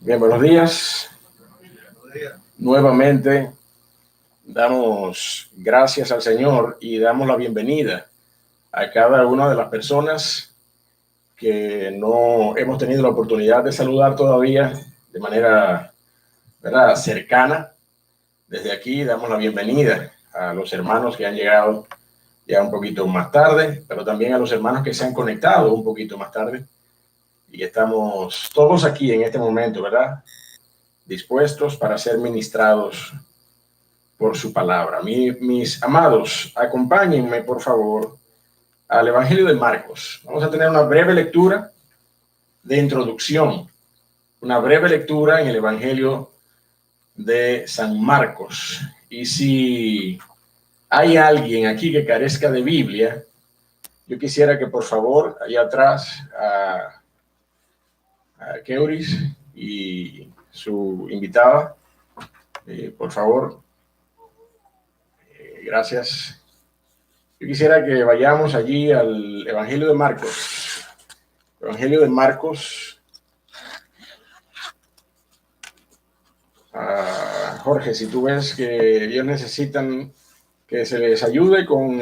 Bien, buenos días. Nuevamente damos gracias al Señor y damos la bienvenida a cada una de las personas que no hemos tenido la oportunidad de saludar todavía de manera, ¿verdad?, cercana. Desde aquí damos la bienvenida a los hermanos que han llegado ya un poquito más tarde, pero también a los hermanos que se han conectado un poquito más tarde. Y estamos todos aquí en este momento, ¿verdad?, dispuestos para ser ministrados por su palabra. Mis amados, acompáñenme, por favor, al Evangelio de Marcos. Vamos a tener una breve lectura de introducción, una breve lectura en el Evangelio de San Marcos. Y si hay alguien aquí que carezca de Biblia, yo quisiera que por favor, allá atrás, a Keuris y su invitada, por favor, gracias. Yo quisiera que vayamos allí al Evangelio de Marcos. Evangelio de Marcos. Jorge, si tú ves que ellos necesitan que se les ayude con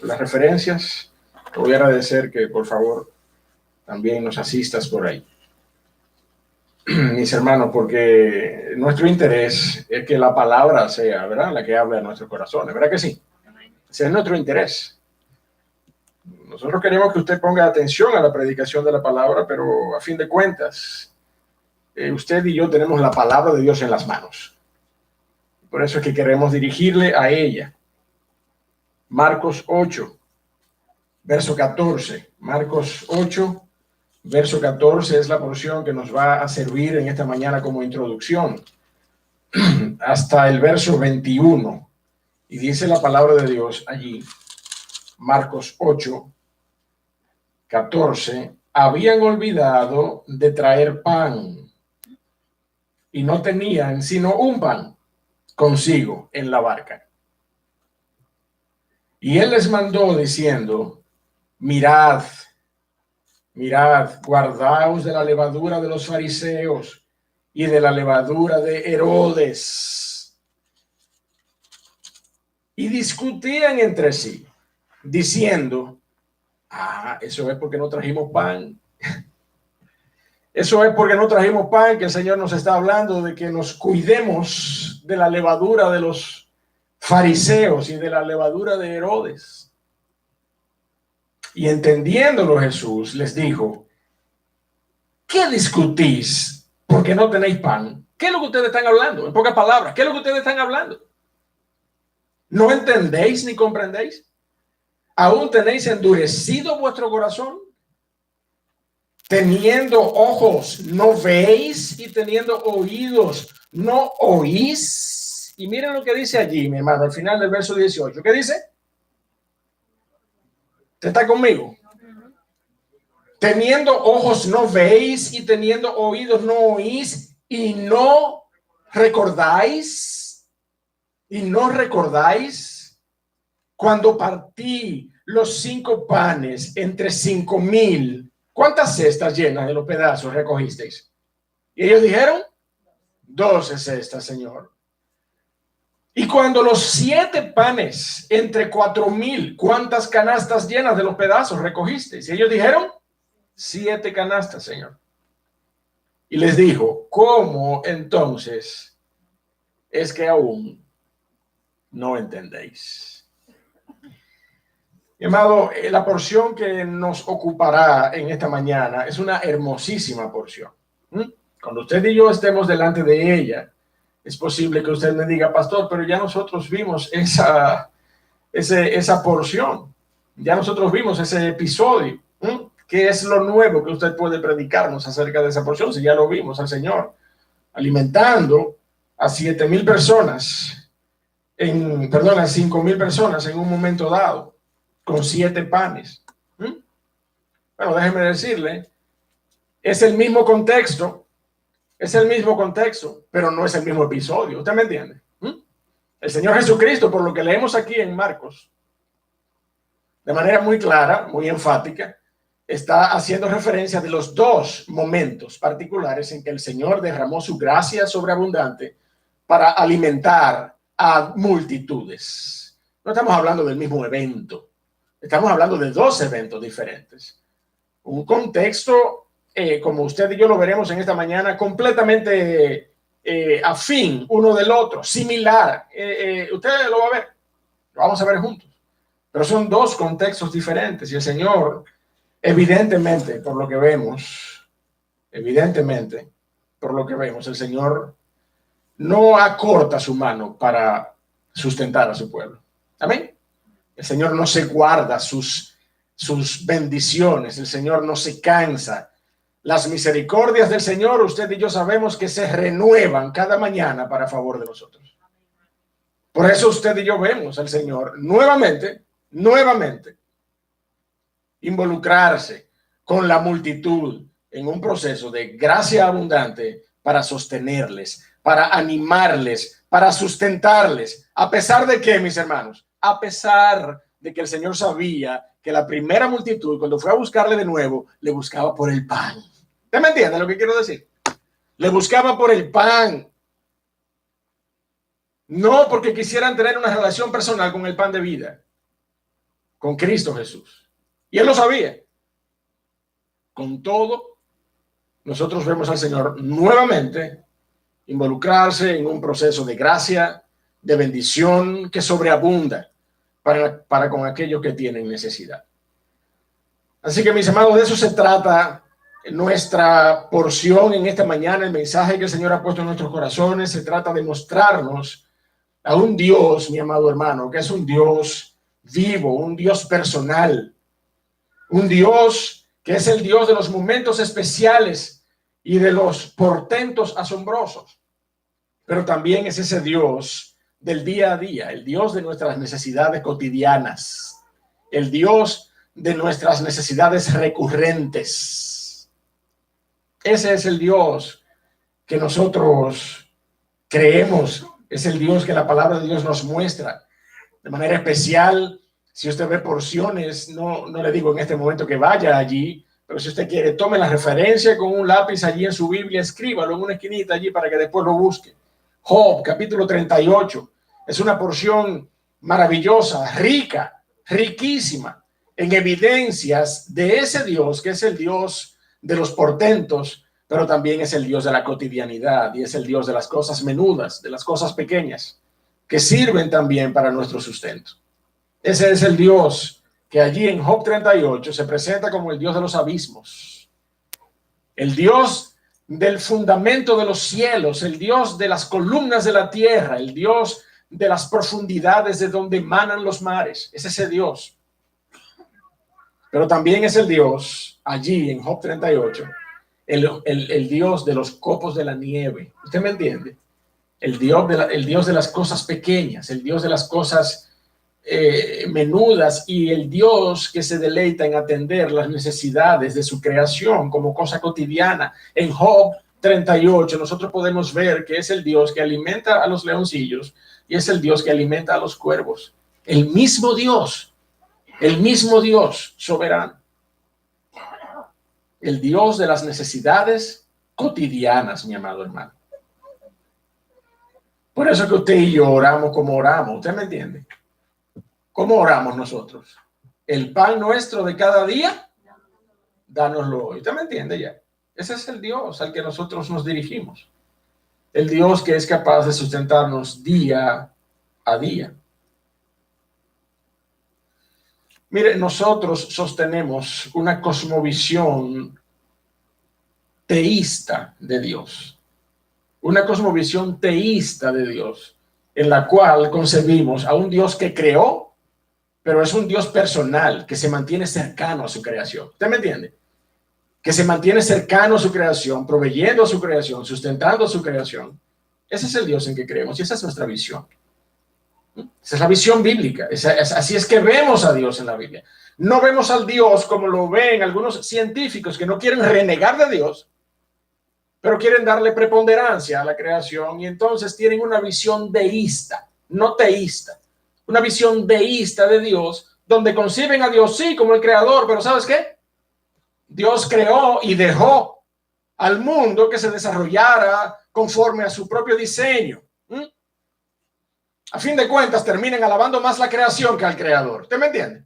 las referencias, te voy a agradecer que por favor también nos asistas por ahí. Mis hermanos, porque nuestro interés es que la palabra sea, ¿verdad?, la que habla de nuestros corazones, ¿verdad que sí? Ese es nuestro interés. Nosotros queremos que usted ponga atención a la predicación de la palabra, pero a fin de cuentas, usted y yo tenemos la palabra de Dios en las manos. Por eso es que queremos dirigirle a ella. Marcos 8, verso 14. Marcos 8, verso 14 es la porción que nos va a servir en esta mañana como introducción. Hasta el verso 21. Y dice la palabra de Dios allí, Marcos 8, 14. Habían olvidado de traer pan y no tenían sino un pan consigo en la barca. Y él les mandó diciendo, mirad, guardaos de la levadura de los fariseos y de la levadura de Herodes. Y discutían entre sí, diciendo, eso es porque no trajimos pan. Eso es porque no trajimos pan, que el Señor nos está hablando de que nos cuidemos de la levadura de los fariseos y de la levadura de Herodes. Y entendiéndolo Jesús les dijo, ¿qué discutís porque no tenéis pan? ¿Qué es lo que ustedes están hablando? En pocas palabras, ¿qué es lo que ustedes están hablando? ¿No entendéis ni comprendéis? ¿Aún tenéis endurecido vuestro corazón? Teniendo ojos, ¿no veis? Y teniendo oídos, ¿no oís? Y miren lo que dice allí, mi hermano, al final del verso 18. ¿Qué dice? ¿Usted está conmigo? Teniendo ojos, ¿no veis? Y teniendo oídos, ¿no oís? Y no recordáis. Y no recordáis cuando partí los 5 panes entre 5,000. ¿Cuántas cestas llenas de los pedazos recogisteis? Y ellos dijeron, 12 cestas, Señor. Y cuando los 7 panes entre 4,000, ¿cuántas canastas llenas de los pedazos recogisteis? Y ellos dijeron, 7 canastas, Señor. Y les dijo, ¿cómo entonces es que aún no entendéis? Mi amado, la porción que nos ocupará en esta mañana es una hermosísima porción. Cuando usted y yo estemos delante de ella, es posible que usted me diga, pastor, pero ya nosotros vimos esa porción. Ya nosotros vimos ese episodio. ¿Qué es lo nuevo que usted puede predicarnos acerca de esa porción? Si ya lo vimos al Señor alimentando a 7,000 personas, a 5,000 personas en un momento dado, con 7 panes. Bueno, déjeme decirle, es el mismo contexto, pero no es el mismo episodio. ¿Usted me entiende? El Señor Jesucristo, por lo que leemos aquí en Marcos, de manera muy clara, muy enfática, está haciendo referencia de los dos momentos particulares en que el Señor derramó su gracia sobreabundante para alimentar a multitudes. No estamos hablando del mismo evento, estamos hablando de dos eventos diferentes. Un contexto, como usted y yo lo veremos en esta mañana, completamente afín uno del otro, similar. Usted lo va a ver, lo vamos a ver juntos. Pero son dos contextos diferentes y el Señor, evidentemente, por lo que vemos, el Señor no acorta su mano para sustentar a su pueblo. Amén. El Señor no se guarda sus bendiciones. El Señor no se cansa. Las misericordias del Señor, usted y yo sabemos que se renuevan cada mañana para favor de nosotros. Por eso usted y yo vemos al Señor nuevamente involucrarse con la multitud en un proceso de gracia abundante para sostenerles, para animarles, para sustentarles, a pesar de que, mis hermanos, a pesar de que el Señor sabía que la primera multitud, cuando fue a buscarle de nuevo, le buscaba por el pan. ¿Usted me entiende lo que quiero decir? Le buscaba por el pan. No porque quisieran tener una relación personal con el pan de vida, con Cristo Jesús. Y él lo sabía. Con todo, nosotros vemos al Señor nuevamente involucrarse en un proceso de gracia, de bendición que sobreabunda para con aquellos que tienen necesidad. Así que, mis amados, de eso se trata nuestra porción en esta mañana. El mensaje que el Señor ha puesto en nuestros corazones se trata de mostrarnos a un Dios, mi amado hermano, que es un Dios vivo, un Dios personal, un Dios que es el Dios de los momentos especiales y de los portentos asombrosos, pero también es ese Dios del día a día, el Dios de nuestras necesidades cotidianas, el Dios de nuestras necesidades recurrentes. Ese es el Dios que nosotros creemos, es el Dios que la palabra de Dios nos muestra de manera especial. Si usted ve porciones, no le digo en este momento que vaya allí, pero si usted quiere, tome la referencia con un lápiz allí en su Biblia, escríbalo en una esquinita allí para que después lo busque. Job, capítulo 38, es una porción maravillosa, rica, riquísima, en evidencias de ese Dios, que es el Dios de los portentos, pero también es el Dios de la cotidianidad y es el Dios de las cosas menudas, de las cosas pequeñas, que sirven también para nuestro sustento. Ese es el Dios que allí en Job 38 se presenta como el Dios de los abismos, el Dios del fundamento de los cielos, el Dios de las columnas de la tierra, el Dios de las profundidades de donde emanan los mares. Es ese Dios. Pero también es el Dios allí en Job 38, el Dios de los copos de la nieve. ¿Usted me entiende? El Dios de las cosas pequeñas, el Dios de las cosas menudas y el Dios que se deleita en atender las necesidades de su creación como cosa cotidiana. En Job 38 nosotros podemos ver que es el Dios que alimenta a los leoncillos y es el Dios que alimenta a los cuervos. El mismo Dios soberano, el Dios de las necesidades cotidianas, mi amado hermano. Por eso que usted y yo oramos como oramos. ¿Usted me entiende? ¿Cómo oramos nosotros? El pan nuestro de cada día, dánoslo hoy. ¿Usted me entiende ya? Ese es el Dios al que nosotros nos dirigimos. El Dios que es capaz de sustentarnos día a día. Mire, nosotros sostenemos una cosmovisión teísta de Dios. Una cosmovisión teísta de Dios, en la cual concebimos a un Dios que creó, pero es un Dios personal, que se mantiene cercano a su creación. ¿Usted me entiende? Que se mantiene cercano a su creación, proveyendo a su creación, sustentando a su creación. Ese es el Dios en que creemos y esa es nuestra visión. Esa es la visión bíblica. Así es que vemos a Dios en la Biblia. No vemos al Dios como lo ven algunos científicos que no quieren renegar de Dios, pero quieren darle preponderancia a la creación y entonces tienen una visión deísta, no teísta. Una visión deísta de Dios, donde conciben a Dios, sí, como el creador, pero ¿sabes qué? Dios creó y dejó al mundo que se desarrollara conforme a su propio diseño. A fin de cuentas, terminan alabando más la creación que al creador. ¿Usted me entiende?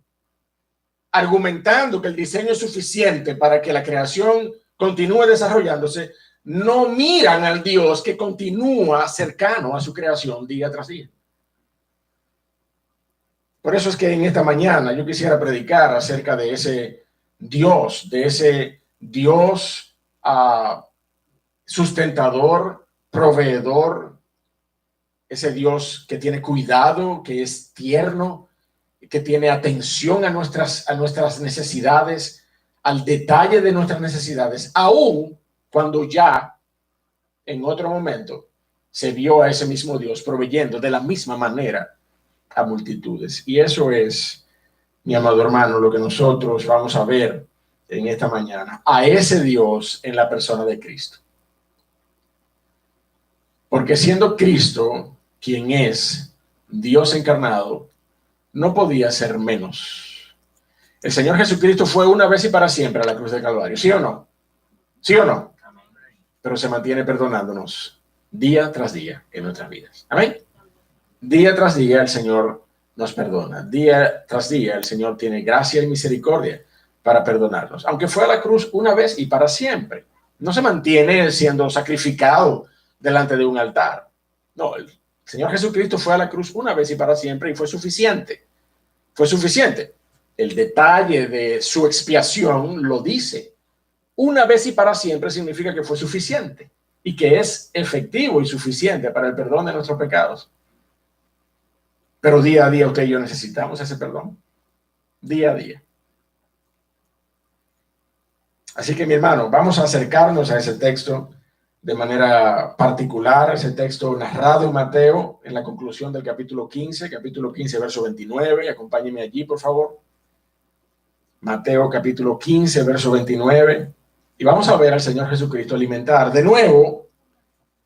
Argumentando que el diseño es suficiente para que la creación continúe desarrollándose, no miran al Dios que continúa cercano a su creación día tras día. Por eso es que en esta mañana yo quisiera predicar acerca de ese Dios sustentador, proveedor, ese Dios que tiene cuidado, que es tierno, que tiene atención a nuestras necesidades, al detalle de nuestras necesidades, aun cuando ya en otro momento se vio a ese mismo Dios proveyendo de la misma manera a multitudes. Y eso es, mi amado hermano, lo que nosotros vamos a ver en esta mañana, a ese Dios en la persona de Cristo. Porque siendo Cristo quien es Dios encarnado, no podía ser menos. El Señor Jesucristo fue una vez y para siempre a la cruz del Calvario, ¿sí o no? ¿Sí o no? Pero se mantiene perdonándonos día tras día en nuestras vidas. Amén. Día tras día el Señor nos perdona. Día tras día el Señor tiene gracia y misericordia para perdonarnos. Aunque fue a la cruz una vez y para siempre. No se mantiene siendo sacrificado delante de un altar. No, el Señor Jesucristo fue a la cruz una vez y para siempre y fue suficiente. Fue suficiente. El detalle de su expiación lo dice. Una vez y para siempre significa que fue suficiente y que es efectivo y suficiente para el perdón de nuestros pecados. Pero día a día usted y yo necesitamos ese perdón. Día a día. Así que, mi hermano, vamos a acercarnos a ese texto de manera particular, ese texto narrado en Mateo, en la conclusión del capítulo 15, verso 29. Acompáñeme allí, por favor. Mateo, capítulo 15, verso 29. Y vamos a ver al Señor Jesucristo alimentar de nuevo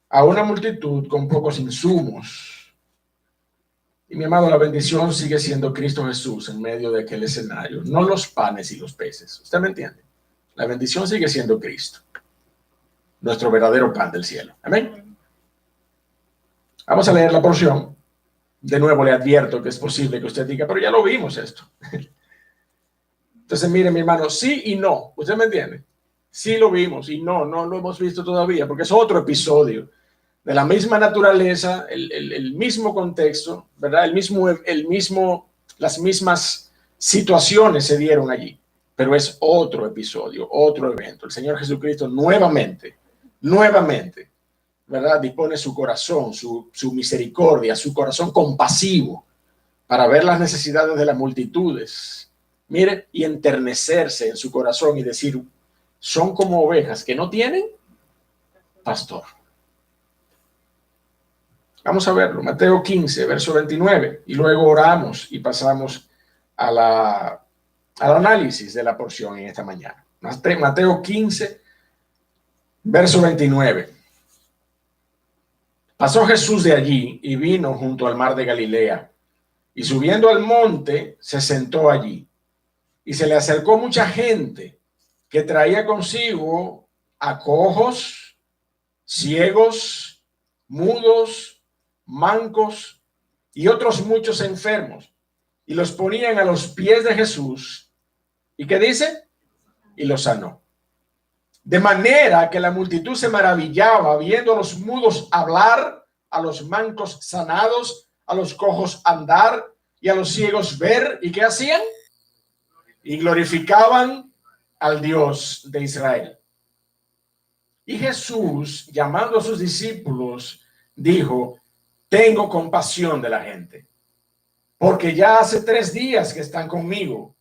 a una multitud con pocos insumos. Y mi amado, la bendición sigue siendo Cristo Jesús en medio de aquel escenario, no los panes y los peces. ¿Usted me entiende? La bendición sigue siendo Cristo, nuestro verdadero pan del cielo. Amén. Vamos a leer la porción. De nuevo le advierto que es posible que usted diga, pero ya lo vimos esto. Entonces, mire, mi hermano, sí y no. ¿Usted me entiende? Sí lo vimos y no lo hemos visto todavía, porque es otro episodio de la misma naturaleza, el mismo contexto, ¿verdad? Las mismas situaciones se dieron allí, pero es otro episodio, otro evento. El Señor Jesucristo nuevamente, ¿verdad? Dispone su corazón, su misericordia, su corazón compasivo para ver las necesidades de las multitudes. Mire, y enternecerse en su corazón y decir, son como ovejas que no tienen pastor. Vamos a verlo, Mateo 15, verso 29, y luego oramos y pasamos al análisis de la porción en esta mañana. Mateo 15, verso 29. Pasó Jesús de allí y vino junto al mar de Galilea, y subiendo al monte se sentó allí, y se le acercó mucha gente que traía consigo a cojos, ciegos, mudos, mancos y otros muchos enfermos, y los ponían a los pies de Jesús. ¿Y qué dice? Y los sanó. De manera que la multitud se maravillaba viendo a los mudos hablar, a los mancos sanados, a los cojos andar y a los ciegos ver. ¿Y qué hacían? Y glorificaban al Dios de Israel. Y Jesús, llamando a sus discípulos, dijo, tengo compasión de la gente, porque ya hace 3 días que están conmigo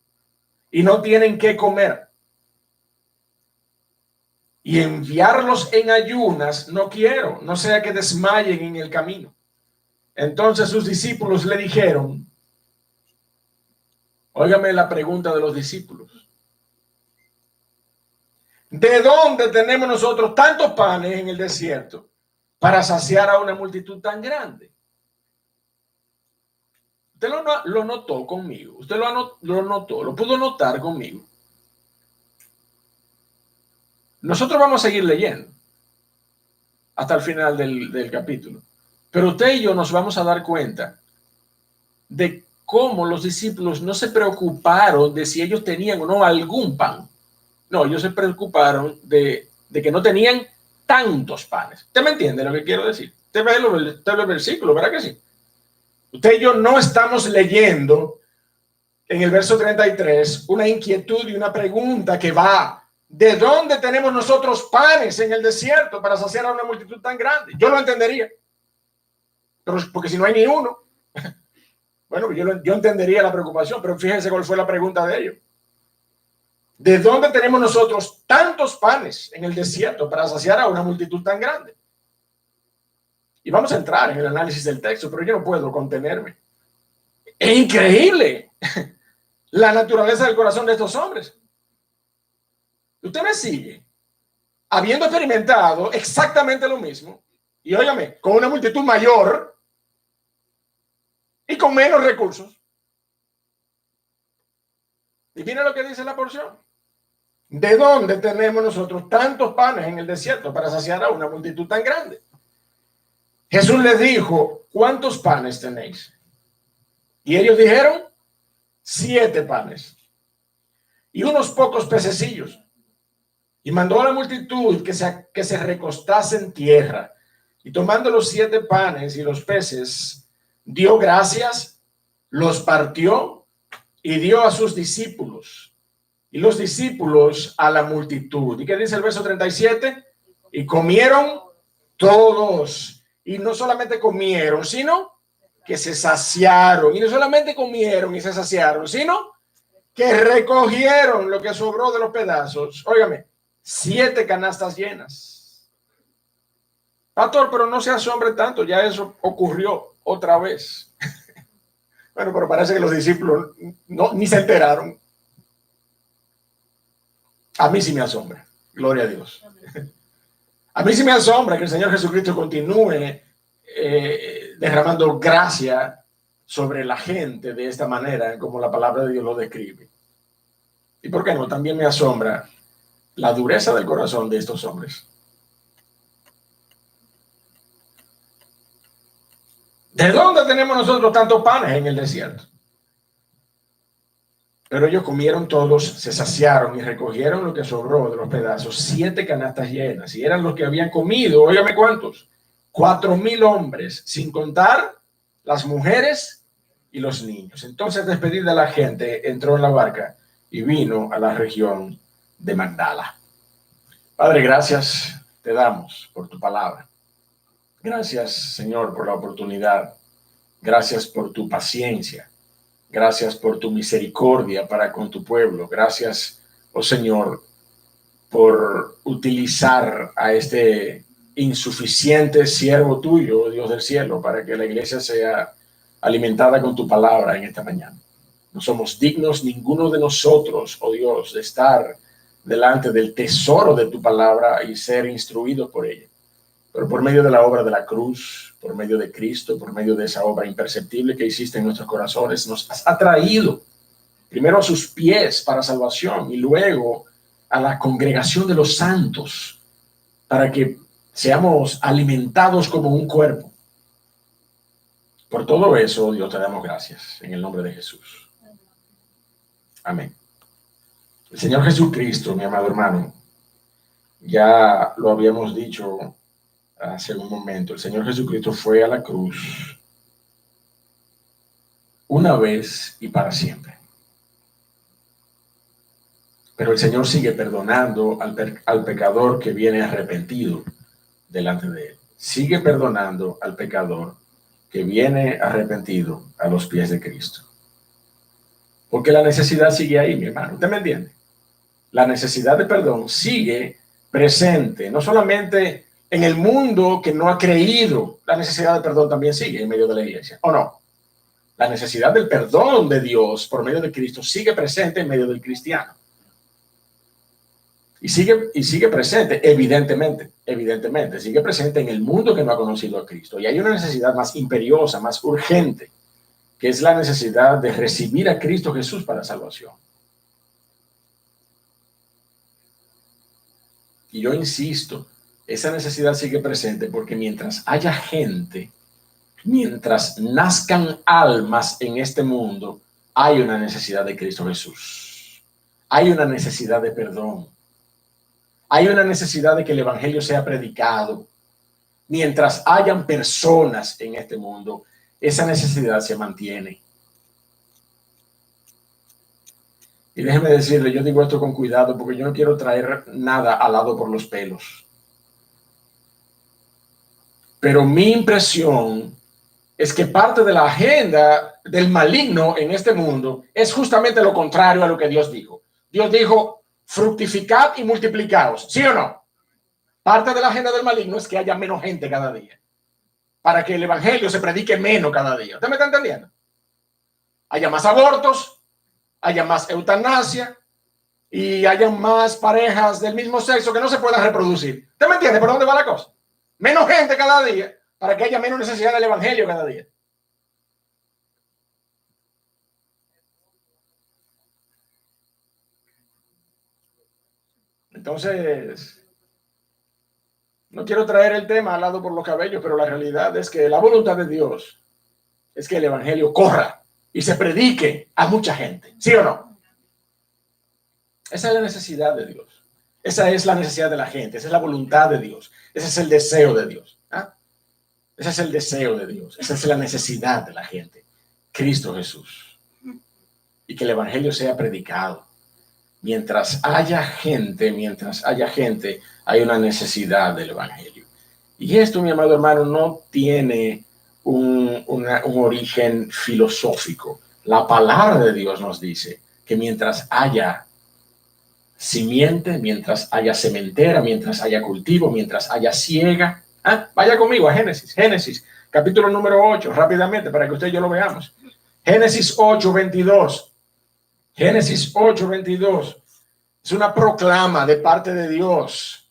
y no tienen qué comer. Y enviarlos en ayunas no quiero, no sea que desmayen en el camino. Entonces sus discípulos le dijeron, óigame la pregunta de los discípulos, ¿de dónde tenemos nosotros tantos panes en el desierto para saciar a una multitud tan grande? Usted lo notó conmigo, usted lo notó, lo pudo notar conmigo. Nosotros vamos a seguir leyendo hasta el final del capítulo, pero usted y yo nos vamos a dar cuenta de cómo los discípulos no se preocuparon de si ellos tenían o no algún pan. No, ellos se preocuparon de que no tenían tantos panes. ¿Usted me entiende lo que quiero decir? Usted ve el versículo, ¿verdad que sí? Usted y yo no estamos leyendo en el verso 33 una inquietud y una pregunta que va: ¿de dónde tenemos nosotros panes en el desierto para saciar a una multitud tan grande? Yo lo entendería, pero porque si no hay ni uno, bueno, yo entendería la preocupación, pero fíjense cuál fue la pregunta de ellos. ¿De dónde tenemos nosotros tantos panes en el desierto para saciar a una multitud tan grande? Y vamos a entrar en el análisis del texto, pero yo no puedo contenerme. Es increíble la naturaleza del corazón de estos hombres. Usted me sigue, habiendo experimentado exactamente lo mismo, y óigame, con una multitud mayor y con menos recursos. Y mire lo que dice la porción. ¿De dónde tenemos nosotros tantos panes en el desierto para saciar a una multitud tan grande? Jesús les dijo: ¿cuántos panes tenéis? Y ellos dijeron: 7 panes y unos pocos pececillos. Y mandó a la multitud que se recostase en tierra. Y tomando los 7 panes y los peces, dio gracias, los partió y dio a sus discípulos. Y los discípulos a la multitud. ¿Y qué dice el verso 37? Y comieron todos. Y no solamente comieron, sino que se saciaron. Y no solamente comieron y se saciaron, sino que recogieron lo que sobró de los pedazos. Óigame, 7 canastas llenas. Pastor, pero no se asombre tanto, ya eso ocurrió otra vez. Bueno, pero parece que los discípulos ni se enteraron. A mí sí me asombra, gloria a Dios. A mí sí me asombra que el Señor Jesucristo continúe derramando gracia sobre la gente de esta manera, como la palabra de Dios lo describe. ¿Y por qué no? También me asombra la dureza del corazón de estos hombres. ¿De dónde tenemos nosotros tantos panes en el desierto? Pero ellos comieron todos, se saciaron y recogieron lo que sobró de los pedazos, 7 canastas llenas. Y eran los que habían comido, óigame cuántos, 4,000 hombres, sin contar las mujeres y los niños. Entonces, despedida la gente, entró en la barca y vino a la región de Magdala. Padre, gracias te damos por tu palabra. Gracias, Señor, por la oportunidad. Gracias por tu paciencia. Gracias por tu misericordia para con tu pueblo. Gracias, oh Señor, por utilizar a este insuficiente siervo tuyo, oh Dios del cielo, para que la iglesia sea alimentada con tu palabra en esta mañana. No somos dignos ninguno de nosotros, oh Dios, de estar delante del tesoro de tu palabra y ser instruidos por ella. Pero por medio de la obra de la cruz, por medio de Cristo, por medio de esa obra imperceptible que hiciste en nuestros corazones, nos has atraído primero a sus pies para salvación y luego a la congregación de los santos para que seamos alimentados como un cuerpo. Por todo eso, Dios, te damos gracias en el nombre de Jesús. Amén. El Señor Jesucristo, mi amado hermano, ya lo habíamos dicho hace un momento, el Señor Jesucristo fue a la cruz una vez y para siempre. Pero el Señor sigue perdonando al pecador que viene arrepentido delante de él. Sigue perdonando al pecador que viene arrepentido a los pies de Cristo. Porque la necesidad sigue ahí, mi hermano. ¿Usted me entiende? La necesidad de perdón sigue presente, no solamente en el mundo que no ha creído. La necesidad de perdón también sigue en medio de la iglesia, ¿o no? La necesidad del perdón de Dios por medio de Cristo sigue presente en medio del cristiano. Y sigue presente, evidentemente, sigue presente en el mundo que no ha conocido a Cristo. Y hay una necesidad más imperiosa, más urgente, que es la necesidad de recibir a Cristo Jesús para salvación. Y yo insisto, esa necesidad sigue presente porque mientras haya gente, mientras nazcan almas en este mundo, hay una necesidad de Cristo Jesús. Hay una necesidad de perdón. Hay una necesidad de que el evangelio sea predicado. Mientras hayan personas en este mundo, esa necesidad se mantiene. Y déjeme decirle, yo digo esto con cuidado porque yo no quiero traer nada alado por los pelos. Pero mi impresión es que parte de la agenda del maligno en este mundo es justamente lo contrario a lo que Dios dijo. Dios dijo, fructificad y multiplicaos, ¿sí o no? Parte de la agenda del maligno es que haya menos gente cada día, para que el evangelio se predique menos cada día. ¿Usted me está entendiendo? Haya más abortos, haya más eutanasia y haya más parejas del mismo sexo que no se puedan reproducir. ¿Usted me entiende por dónde va la cosa? Menos gente cada día para que haya menos necesidad del evangelio cada día. Entonces, no quiero traer el tema al lado por los cabellos, pero la realidad es que la voluntad de Dios es que el evangelio corra y se predique a mucha gente, ¿sí o no? Esa es la necesidad de Dios. Esa es la necesidad de la gente. Esa es la voluntad de Dios. Ese es el deseo de Dios. ¿Ah? Ese es el deseo de Dios. Esa es la necesidad de la gente. Cristo Jesús. Y que el evangelio sea predicado. Mientras haya gente, hay una necesidad del evangelio. Y esto, mi amado hermano, no tiene un origen filosófico. La palabra de Dios nos dice que mientras haya simiente, mientras haya sementera, mientras haya cultivo, mientras haya siega. Vaya conmigo a Génesis, capítulo número 8, rápidamente, para que usted y yo lo veamos. Génesis 8:22. Génesis 8:22. Es una proclama de parte de Dios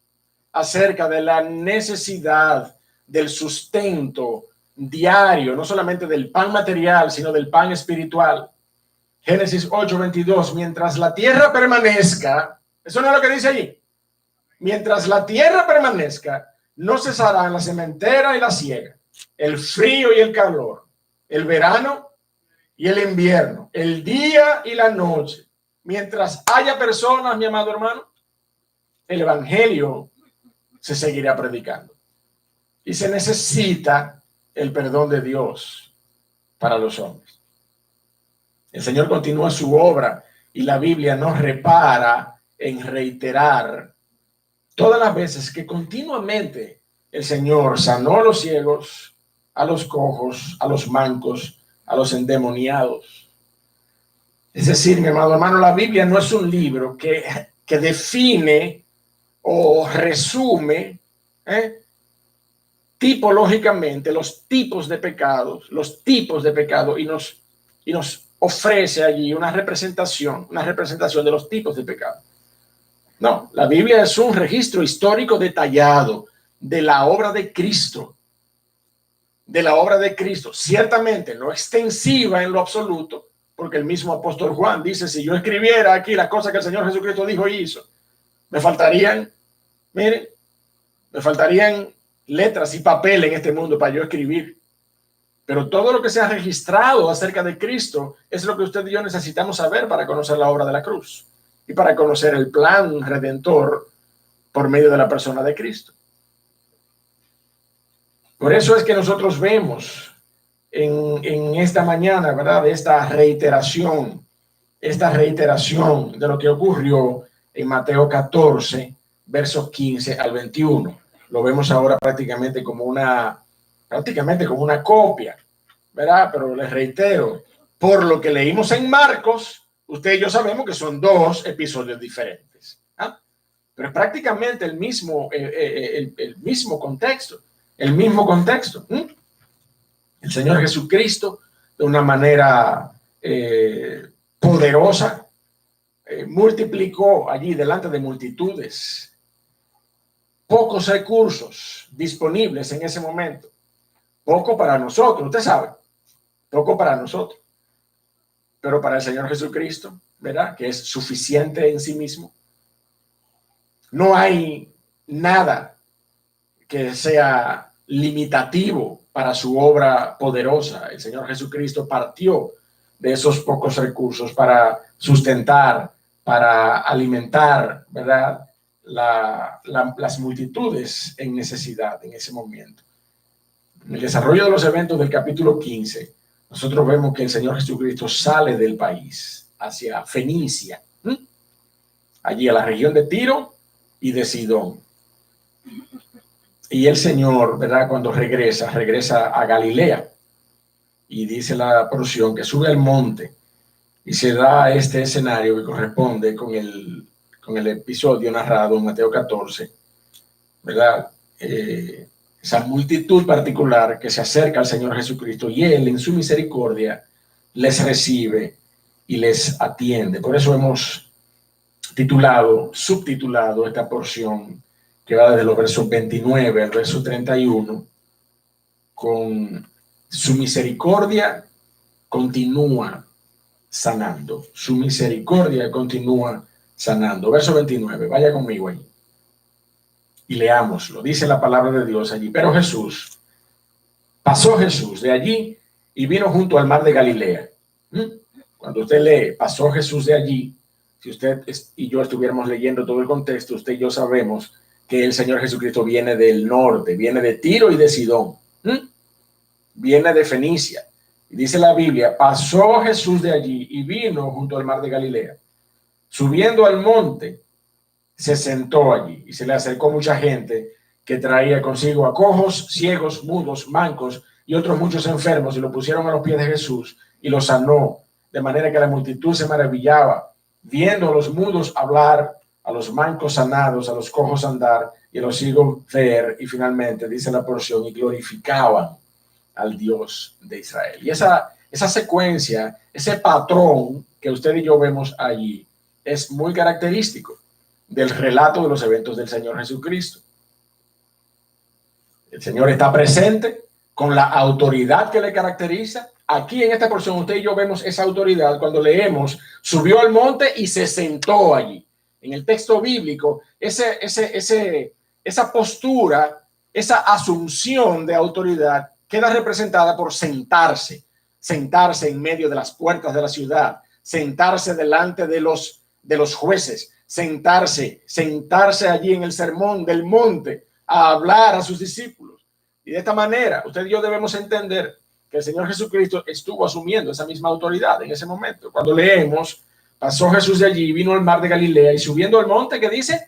acerca de la necesidad del sustento diario, no solamente del pan material, sino del pan espiritual. Génesis 8:22, mientras la tierra permanezca, eso no es lo que dice allí, mientras la tierra permanezca, no cesarán la sementera y la siega, el frío y el calor, el verano y el invierno, el día y la noche. Mientras haya personas, mi amado hermano, el evangelio se seguirá predicando. Y se necesita el perdón de Dios para los hombres. El Señor continúa su obra y la Biblia nos repara en reiterar todas las veces que continuamente el Señor sanó a los ciegos, a los cojos, a los mancos, a los endemoniados. Es decir, mi amado hermano, la Biblia no es un libro que define o resume tipológicamente los tipos de pecados y nos ofrece allí una representación de los tipos de pecado. No, la Biblia es un registro histórico detallado de la obra de Cristo, ciertamente no extensiva en lo absoluto, porque el mismo apóstol Juan dice, si yo escribiera aquí las cosas que el Señor Jesucristo dijo y hizo, me faltarían letras y papel en este mundo para yo escribir. Pero todo lo que se ha registrado acerca de Cristo es lo que usted y yo necesitamos saber para conocer la obra de la cruz y para conocer el plan redentor por medio de la persona de Cristo. Por eso es que nosotros vemos en esta mañana, ¿verdad? Esta reiteración de lo que ocurrió en Mateo 14, versos 15 al 21. Lo vemos ahora prácticamente como una copia, ¿verdad? Pero les reitero, por lo que leímos en Marcos, usted y yo sabemos que son dos episodios diferentes, ¿ah? Pero es prácticamente el mismo contexto. El Señor Jesucristo, de una manera poderosa, multiplicó allí delante de multitudes pocos recursos disponibles en ese momento. Poco para nosotros, usted sabe, poco para nosotros. Pero para el Señor Jesucristo, ¿verdad? Que es suficiente en sí mismo. No hay nada que sea limitativo para su obra poderosa. El Señor Jesucristo partió de esos pocos recursos para sustentar, para alimentar, ¿verdad?, las multitudes en necesidad en ese momento. En el desarrollo de los eventos del capítulo 15, nosotros vemos que el Señor Jesucristo sale del país hacia Fenicia, allí a la región de Tiro y de Sidón. Y el Señor, ¿verdad?, cuando regresa a Galilea, y dice la porción que sube al monte y se da este escenario que corresponde con el episodio narrado en Mateo 14, ¿verdad? Esa multitud particular que se acerca al Señor Jesucristo y Él en su misericordia les recibe y les atiende. Por eso hemos subtitulado esta porción que va desde los versos 29 al verso 31 con su misericordia continúa sanando. Su misericordia continúa sanando. Verso 29, vaya conmigo ahí. Y leámoslo. Dice la palabra de Dios allí. Pero pasó Jesús de allí y vino junto al mar de Galilea. Cuando usted lee, pasó Jesús de allí, si usted y yo estuviéramos leyendo todo el contexto, usted y yo sabemos que el Señor Jesucristo viene del norte, viene de Tiro y de Sidón. Viene de Fenicia. Y dice la Biblia, pasó Jesús de allí y vino junto al mar de Galilea. Subiendo al monte, se sentó allí y se le acercó mucha gente que traía consigo a cojos, ciegos, mudos, mancos y otros muchos enfermos, y lo pusieron a los pies de Jesús y los sanó, de manera que la multitud se maravillaba, viendo a los mudos hablar, a los mancos sanados, a los cojos andar y a los ciegos ver, y finalmente dice la porción, y glorificaban al Dios de Israel. Y esa secuencia, ese patrón que usted y yo vemos allí, es muy característico del relato de los eventos del Señor Jesucristo. El Señor está presente con la autoridad que le caracteriza. Aquí en esta porción usted y yo vemos esa autoridad cuando leemos, subió al monte y se sentó allí. En el texto bíblico, esa postura, esa asunción de autoridad queda representada por sentarse en medio de las puertas de la ciudad, sentarse delante de los jueces, sentarse allí en el sermón del monte a hablar a sus discípulos. Y de esta manera, usted y yo debemos entender que el Señor Jesucristo estuvo asumiendo esa misma autoridad en ese momento. Cuando leemos, pasó Jesús de allí, vino al mar de Galilea y subiendo al monte, ¿qué dice?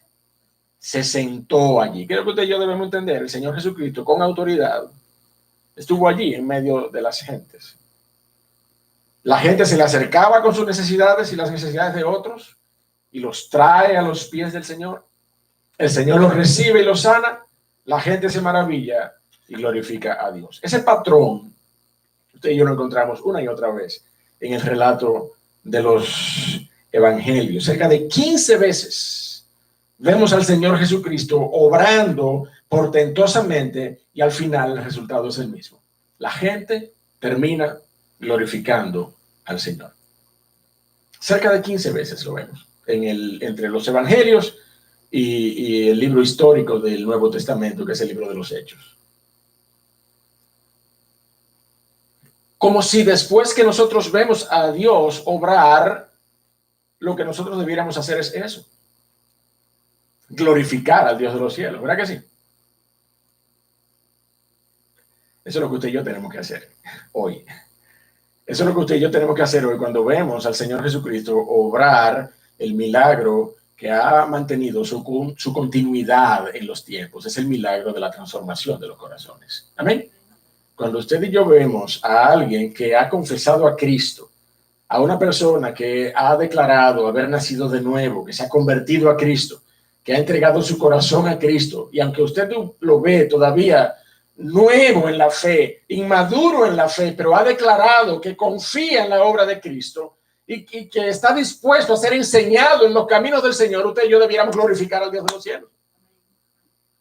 Se sentó allí. Creo que usted y yo debemos entender, el Señor Jesucristo con autoridad estuvo allí en medio de las gentes. La gente se le acercaba con sus necesidades y las necesidades de otros y los trae a los pies del Señor. El Señor los recibe y los sana. La gente se maravilla y glorifica a Dios. Ese patrón, usted y yo lo encontramos una y otra vez en el relato de los evangelios. Cerca de 15 veces vemos al Señor Jesucristo obrando portentosamente y al final el resultado es el mismo. La gente termina glorificando al Señor. Cerca de 15 veces lo vemos entre los evangelios y el libro histórico del Nuevo Testamento, que es el libro de los Hechos. Como si después que nosotros vemos a Dios obrar, lo que nosotros debiéramos hacer es eso: glorificar al Dios de los cielos. ¿Verdad que sí? Eso es lo que usted y yo tenemos que hacer hoy. Eso es lo que usted y yo tenemos que hacer hoy cuando vemos al Señor Jesucristo obrar el milagro que ha mantenido su continuidad en los tiempos. Es el milagro de la transformación de los corazones. Amén. Cuando usted y yo vemos a alguien que ha confesado a Cristo, a una persona que ha declarado haber nacido de nuevo, que se ha convertido a Cristo, que ha entregado su corazón a Cristo, y aunque usted lo ve todavía nuevo en la fe, inmaduro en la fe, pero ha declarado que confía en la obra de Cristo y que está dispuesto a ser enseñado en los caminos del Señor, usted y yo debiéramos glorificar al Dios de los cielos.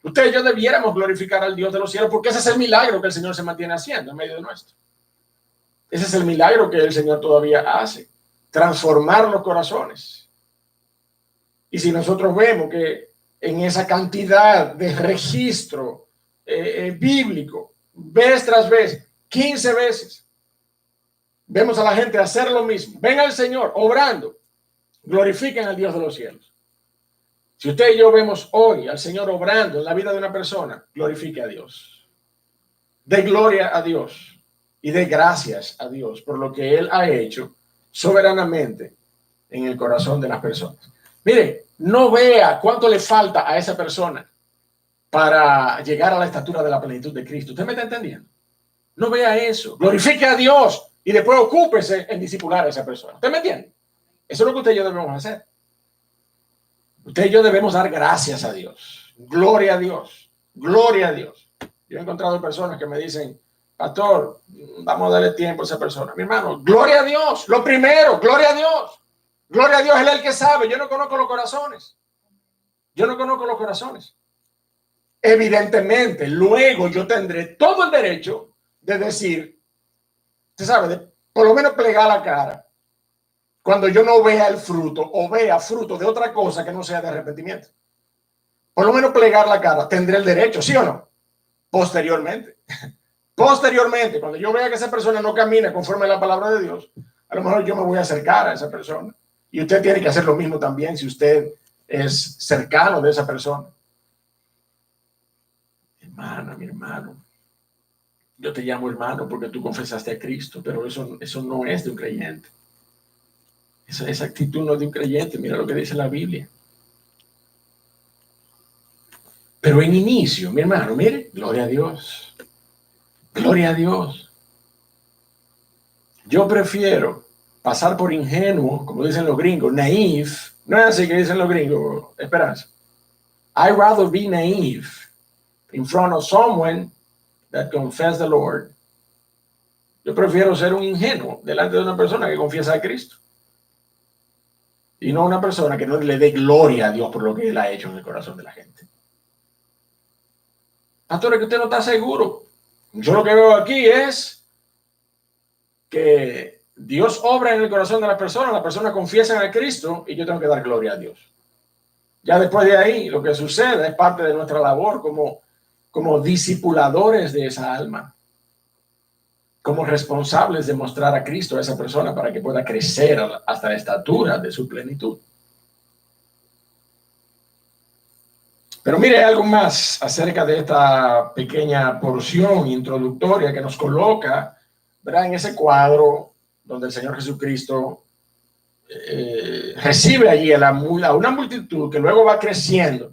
Usted y yo debiéramos glorificar al Dios de los cielos, porque ese es el milagro que el Señor se mantiene haciendo en medio de nuestro. Ese es el milagro que el Señor todavía hace, transformar los corazones. Y si nosotros vemos que en esa cantidad de registro bíblico, vez tras vez, 15 veces. Vemos a la gente hacer lo mismo. Ven al Señor obrando, glorifiquen al Dios de los cielos. Si usted y yo vemos hoy al Señor obrando en la vida de una persona, glorifique a Dios. Dé gloria a Dios y dé gracias a Dios por lo que Él ha hecho soberanamente en el corazón de las personas. Mire, no vea cuánto le falta a esa persona para llegar a la estatura de la plenitud de Cristo. ¿Usted me está entendiendo? No vea eso. Glorifique a Dios y después ocúpese en discipular a esa persona. ¿Usted me entiende? Eso es lo que usted y yo debemos hacer. Usted y yo debemos dar gracias a Dios. Gloria a Dios. Gloria a Dios. Yo he encontrado personas que me dicen, pastor, vamos a darle tiempo a esa persona. Mi hermano, gloria a Dios. Lo primero, gloria a Dios. Gloria a Dios, Él es el que sabe. Yo no conozco los corazones. Yo no conozco los corazones. Evidentemente, luego yo tendré todo el derecho de decir, usted sabe, de por lo menos plegar la cara cuando yo no vea el fruto o vea fruto de otra cosa que no sea de arrepentimiento. Por lo menos plegar la cara, tendré el derecho, ¿sí o no? Posteriormente. Posteriormente, cuando yo vea que esa persona no camina conforme a la palabra de Dios, a lo mejor yo me voy a acercar a esa persona. Y usted tiene que hacer lo mismo también si usted es cercano de esa persona. Hermana, mi hermano, yo te llamo hermano porque tú confesaste a Cristo, pero eso no es de un creyente. Esa actitud no es de un creyente. Mira lo que dice la Biblia. Pero en inicio, mi hermano, mire, gloria a Dios. Gloria a Dios. Yo prefiero pasar por ingenuo, como dicen los gringos, naive. No es así que dicen los gringos, Esperanza. I'd rather be naive in front of someone that confess the Lord. Yo prefiero ser un ingenuo delante de una persona que confiesa a Cristo. Y no una persona que no le dé gloria a Dios por lo que Él ha hecho en el corazón de la gente. Pastor, es que usted no está seguro. Yo lo que veo aquí es que Dios obra en el corazón de la persona confiesa a Cristo y yo tengo que dar gloria a Dios. Ya después de ahí, lo que sucede es parte de nuestra labor como discipuladores de esa alma, como responsables de mostrar a Cristo a esa persona para que pueda crecer hasta la estatura de su plenitud. Pero mire algo más acerca de esta pequeña porción introductoria que nos coloca, ¿verdad?, en ese cuadro donde el Señor Jesucristo recibe allí a una multitud que luego va creciendo,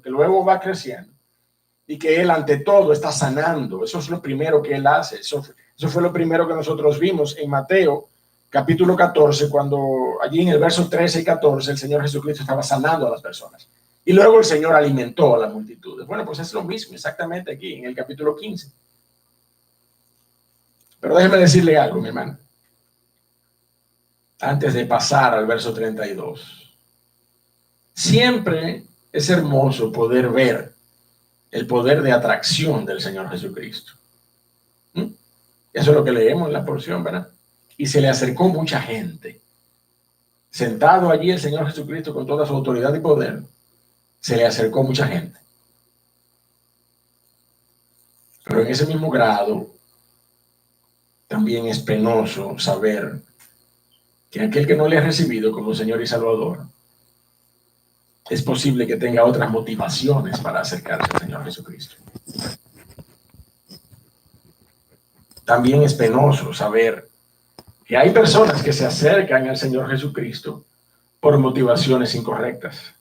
y que Él ante todo está sanando. Eso es lo primero que Él hace. Eso fue lo primero que nosotros vimos en Mateo capítulo 14, cuando allí en el verso 13 y 14 el Señor Jesucristo estaba sanando a las personas. Y luego el Señor alimentó a las multitudes. Bueno, pues es lo mismo exactamente aquí en el capítulo 15. Pero déjeme decirle algo, mi hermano, antes de pasar al verso 32. Siempre es hermoso poder ver el poder de atracción del Señor Jesucristo. Eso es lo que leemos en la porción, ¿verdad? Y se le acercó mucha gente. Sentado allí el Señor Jesucristo con toda su autoridad y poder, se le acercó mucha gente. Pero en ese mismo grado, también es penoso saber que aquel que no le ha recibido como Señor y Salvador, es posible que tenga otras motivaciones para acercarse al Señor Jesucristo. También es penoso saber que hay personas que se acercan al Señor Jesucristo por motivaciones incorrectas.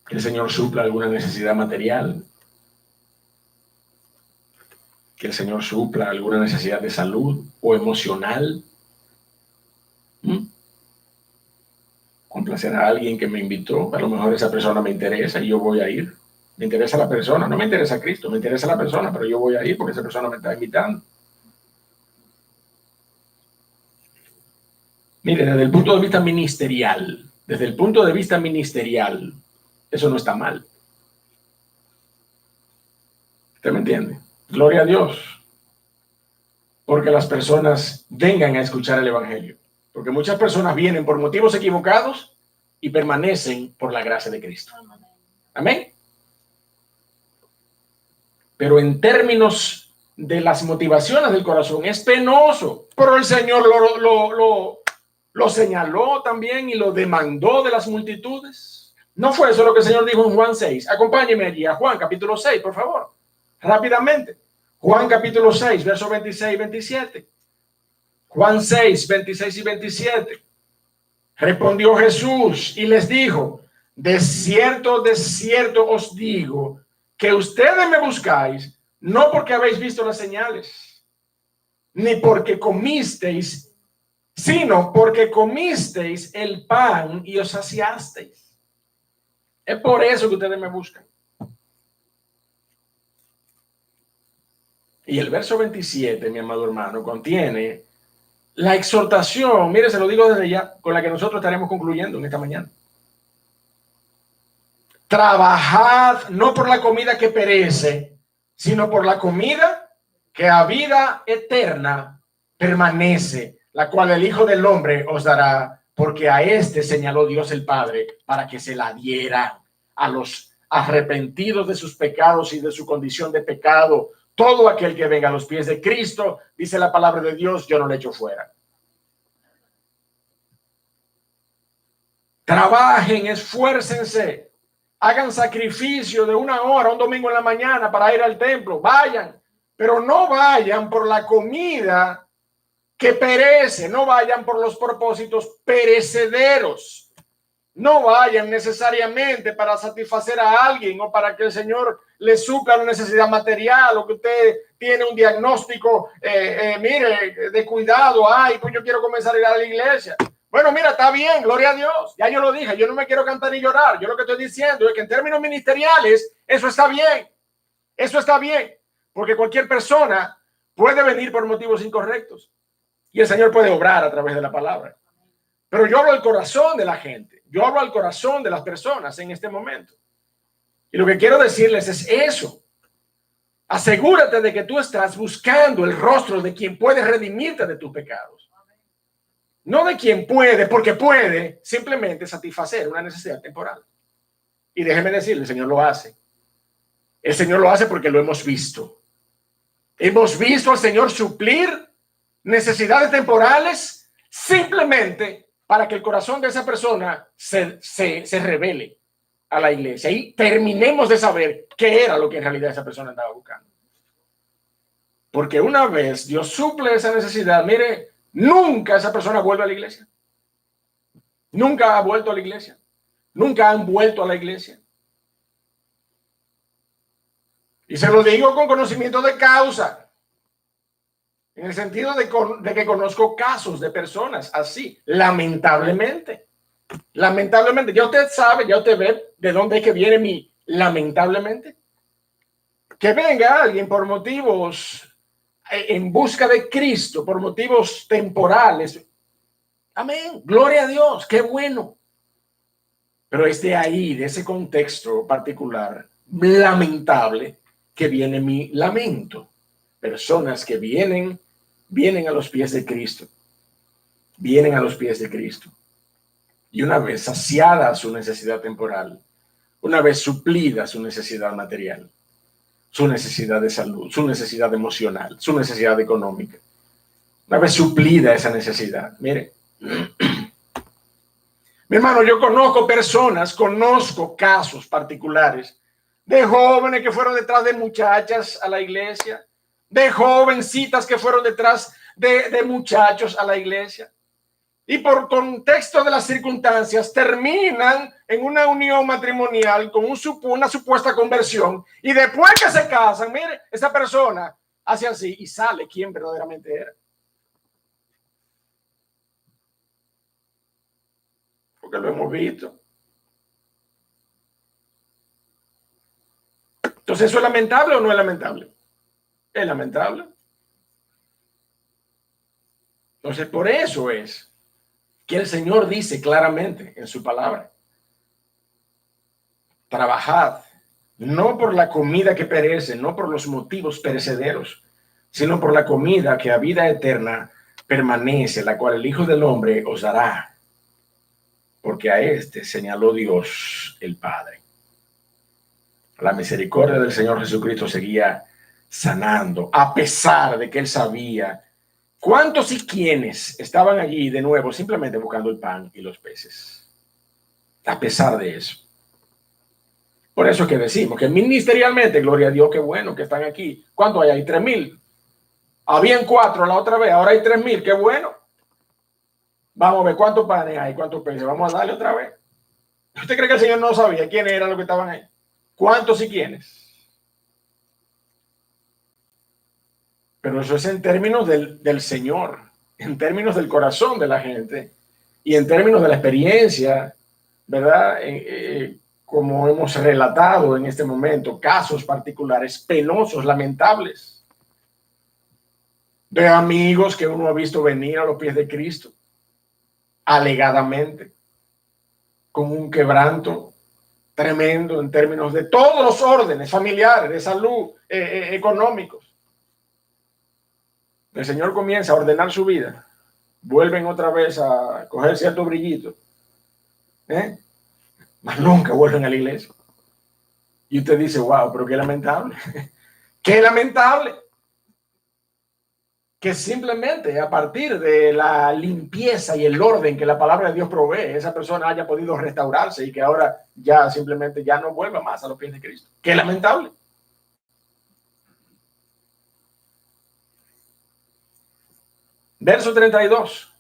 Que el Señor supla alguna necesidad material, que el Señor supla alguna necesidad de salud o emocional. Complacer a alguien que me invitó, a lo mejor esa persona me interesa y yo voy a ir. Me interesa la persona, no me interesa Cristo, me interesa la persona, pero yo voy a ir porque esa persona me está invitando. Mire, desde el punto de vista ministerial, eso no está mal. ¿Usted me entiende? Gloria a Dios. Porque las personas vengan a escuchar el Evangelio. Porque muchas personas vienen por motivos equivocados y permanecen por la gracia de Cristo. Amén. Pero en términos de las motivaciones del corazón es penoso, pero el Señor lo señaló también y lo demandó de las multitudes. ¿No fue eso lo que el Señor dijo en Juan 6? Acompáñeme allí a Juan capítulo 6, por favor, rápidamente. Juan capítulo 6, versos 26 y 27. Juan 6, 26 y 27. Respondió Jesús y les dijo: de cierto os digo que ustedes me buscáis, no porque habéis visto las señales, ni porque comisteis, sino porque comisteis el pan y os saciasteis. Es por eso que ustedes me buscan. Y el verso 27, mi amado hermano, contiene la exhortación, mire, se lo digo desde ya, con la que nosotros estaremos concluyendo en esta mañana. Trabajad no por la comida que perece, sino por la comida que a vida eterna permanece, la cual el Hijo del Hombre os dará, porque a este señaló Dios el Padre para que se la diera a los arrepentidos de sus pecados y de su condición de pecado. Todo aquel que venga a los pies de Cristo, dice la palabra de Dios, yo no le echo fuera. Trabajen, esfuércense, hagan sacrificio de 1 hora, un domingo en la mañana para ir al templo. Vayan, pero no vayan por la comida que perece, no vayan por los propósitos perecederos. No vayan necesariamente para satisfacer a alguien o para que el Señor le supla una necesidad material o que usted tiene un diagnóstico, mire, de cuidado. Ay, pues yo quiero comenzar a ir a la iglesia. Bueno, mira, está bien, gloria a Dios. Ya yo lo dije, yo no me quiero cantar ni llorar. Yo lo que estoy diciendo es que en términos ministeriales, eso está bien. Eso está bien, porque cualquier persona puede venir por motivos incorrectos y el Señor puede obrar a través de la palabra. Pero yo hablo al corazón de la gente. Yo hablo al corazón de las personas en este momento. Y lo que quiero decirles es eso. Asegúrate de que tú estás buscando el rostro de quien puede redimirte de tus pecados. No de quien puede, porque puede simplemente satisfacer una necesidad temporal. Y déjeme decirle, el Señor lo hace. El Señor lo hace porque lo hemos visto. Hemos visto al Señor suplir necesidades temporales simplemente para que el corazón de esa persona se revele a la iglesia y terminemos de saber qué era lo que en realidad esa persona andaba buscando. Porque una vez Dios suple esa necesidad, mire, nunca esa persona vuelve a la iglesia. Nunca ha vuelto a la iglesia. Nunca han vuelto a la iglesia. Y se lo digo con conocimiento de causa. En el sentido de que conozco casos de personas así, lamentablemente. Lamentablemente, ya usted sabe, ya usted ve de dónde es que viene mi lamentablemente. Que venga alguien por motivos en busca de Cristo, por motivos temporales. Amén, gloria a Dios, qué bueno. Pero es de ahí, de ese contexto particular, lamentable, que viene mi lamento. Personas que vienen a los pies de Cristo. Vienen a los pies de Cristo. Y una vez saciada su necesidad temporal, una vez suplida su necesidad material, su necesidad de salud, su necesidad emocional, su necesidad económica, una vez suplida esa necesidad, mire, mi hermano, yo conozco casos particulares de jóvenes que fueron detrás de muchachas a la iglesia, de jovencitas que fueron detrás de muchachos a la iglesia. Y por contexto de las circunstancias terminan en una unión matrimonial con una supuesta conversión. Y después que se casan, mire, esa persona hace así y sale quien verdaderamente era. Porque lo hemos visto. Entonces, ¿eso es lamentable o no es lamentable? Es lamentable. Entonces, por eso es que el Señor dice claramente en su palabra: trabajad, no por la comida que perece, no por los motivos perecederos, sino por la comida que a vida eterna permanece, la cual el Hijo del Hombre os dará. porque a este señaló Dios el Padre. La misericordia del Señor Jesucristo seguía sanando, a pesar de que él sabía cuántos y quiénes estaban allí de nuevo, simplemente buscando el pan y los peces. A pesar de eso. Por eso es que decimos que ministerialmente, gloria a Dios, qué bueno que están aquí. ¿Cuánto hay ahí? 3,000. Habían 4 la otra vez, ahora hay 3,000, qué bueno. Vamos a ver cuántos panes hay, cuántos peces. Vamos a darle otra vez. ¿Usted cree que el Señor no sabía quiénes eran los que estaban ahí? ¿Cuántos y quiénes? Pero eso es en términos del Señor, en términos del corazón de la gente y en términos de la experiencia, ¿verdad? Como hemos relatado en este momento, casos particulares, penosos, lamentables, de amigos que uno ha visto venir a los pies de Cristo, alegadamente, con un quebranto tremendo en términos de todos los órdenes familiares, de salud, económicos. El Señor comienza a ordenar su vida, vuelven otra vez a coger cierto brillito, mas nunca vuelven a la iglesia. Y usted dice, wow, pero qué lamentable. Qué lamentable que simplemente a partir de la limpieza y el orden que la palabra de Dios provee, esa persona haya podido restaurarse y que ahora ya simplemente ya no vuelva más a los pies de Cristo. Qué lamentable. Verso 32.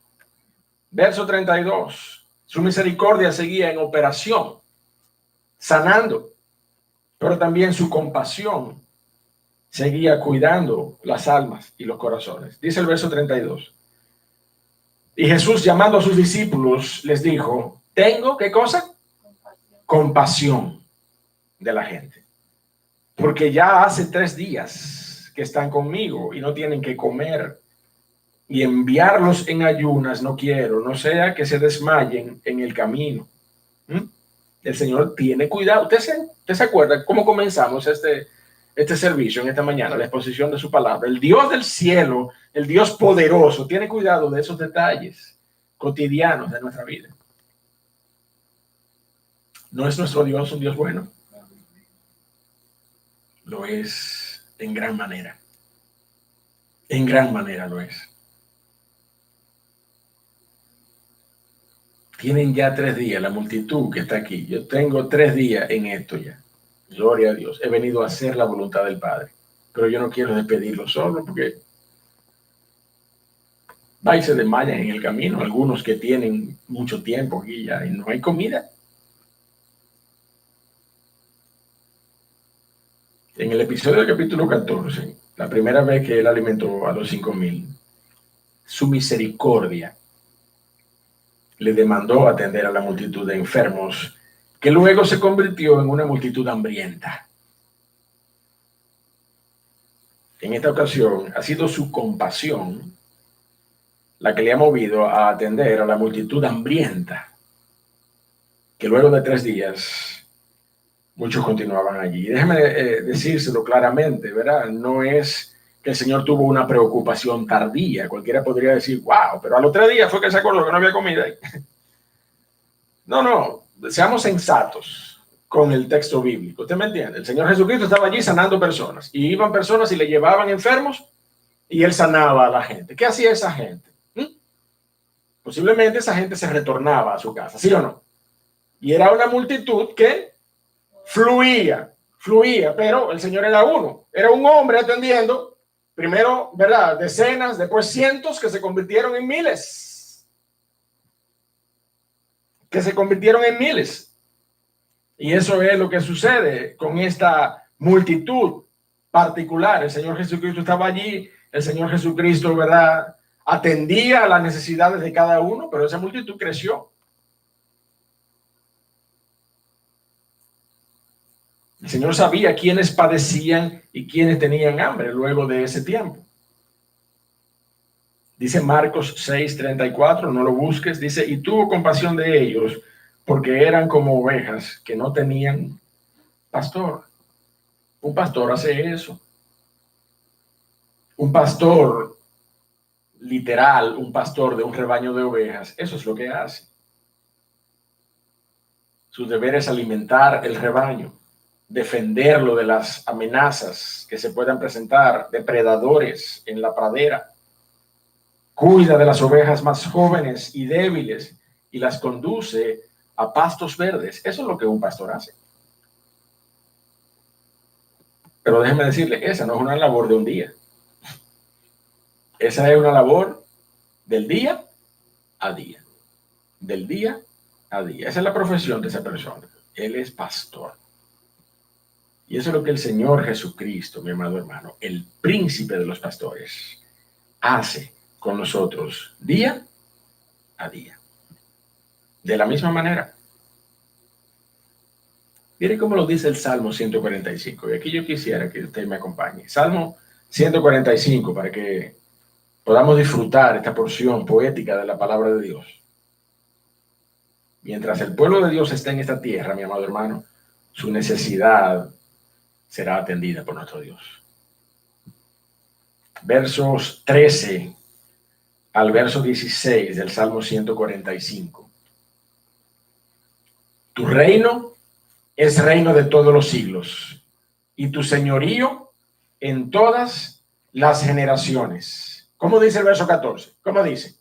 Verso 32. Su misericordia seguía en operación, sanando, pero también su compasión seguía cuidando las almas y los corazones. Dice el verso 32. Y Jesús, llamando a sus discípulos, les dijo, tengo, ¿qué cosa? Compasión de la gente. Porque ya hace 3 días que están conmigo y no tienen que comer. Y enviarlos en ayunas no quiero, no sea que se desmayen en el camino. El Señor tiene cuidado. ¿Usted se acuerda cómo comenzamos este servicio en esta mañana, la exposición de su palabra? El Dios del cielo, el Dios poderoso, tiene cuidado de esos detalles cotidianos de nuestra vida. ¿No es nuestro Dios un Dios bueno? Lo es en gran manera. En gran manera lo es. Tienen ya 3 días, la multitud que está aquí. Yo tengo 3 días en esto ya. Gloria a Dios. He venido a hacer la voluntad del Padre. Pero yo no quiero despedirlo solo porque va y se desmayan en el camino. Algunos que tienen mucho tiempo aquí ya y no hay comida. En el episodio del capítulo 14, la primera vez que él alimentó a los 5,000, su misericordia le demandó atender a la multitud de enfermos, que luego se convirtió en una multitud hambrienta. En esta ocasión ha sido su compasión la que le ha movido a atender a la multitud hambrienta, que luego de 3 días muchos continuaban allí. Déjeme decírselo claramente, ¿verdad? No es que el Señor tuvo una preocupación tardía. Cualquiera podría decir, wow, pero a los 3 días fue que se acordó que no había comida. No, seamos sensatos con el texto bíblico. ¿Usted me entiende? El Señor Jesucristo estaba allí sanando personas y iban personas y le llevaban enfermos y él sanaba a la gente. ¿Qué hacía esa gente? Posiblemente esa gente se retornaba a su casa, ¿sí o no? Y era una multitud que fluía, pero el Señor era uno. Era un hombre atendiendo, primero, ¿verdad? Decenas, después cientos que se convirtieron en miles. Y eso es lo que sucede con esta multitud particular. El Señor Jesucristo estaba allí, el Señor Jesucristo, ¿verdad?, atendía a las necesidades de cada uno, pero esa multitud creció. El Señor sabía quiénes padecían y quiénes tenían hambre luego de ese tiempo. Dice Marcos 6:34, no lo busques, dice, y tuvo compasión de ellos porque eran como ovejas que no tenían pastor. Un pastor hace eso. Un pastor literal, un pastor de un rebaño de ovejas, eso es lo que hace. Su deber es alimentar el rebaño, defenderlo de las amenazas que se puedan presentar, depredadores en la pradera. Cuida de las ovejas más jóvenes y débiles y las conduce a pastos verdes. Eso es lo que un pastor hace. Pero déjeme decirle, esa no es una labor de un día. Esa es una labor del día a día. Del día a día. Esa es la profesión de esa persona. Él es pastor. Y eso es lo que el Señor Jesucristo, mi amado hermano, el príncipe de los pastores, hace con nosotros día a día. De la misma manera. Mire cómo lo dice el Salmo 145. Y aquí yo quisiera que usted me acompañe. Salmo 145, para que podamos disfrutar esta porción poética de la palabra de Dios. Mientras el pueblo de Dios está en esta tierra, mi amado hermano, su necesidad será atendida por nuestro Dios. Versos 13 al verso 16 del Salmo 145. Tu reino es reino de todos los siglos, y tu señorío en todas las generaciones. ¿Cómo dice el verso 14? ¿Cómo dice?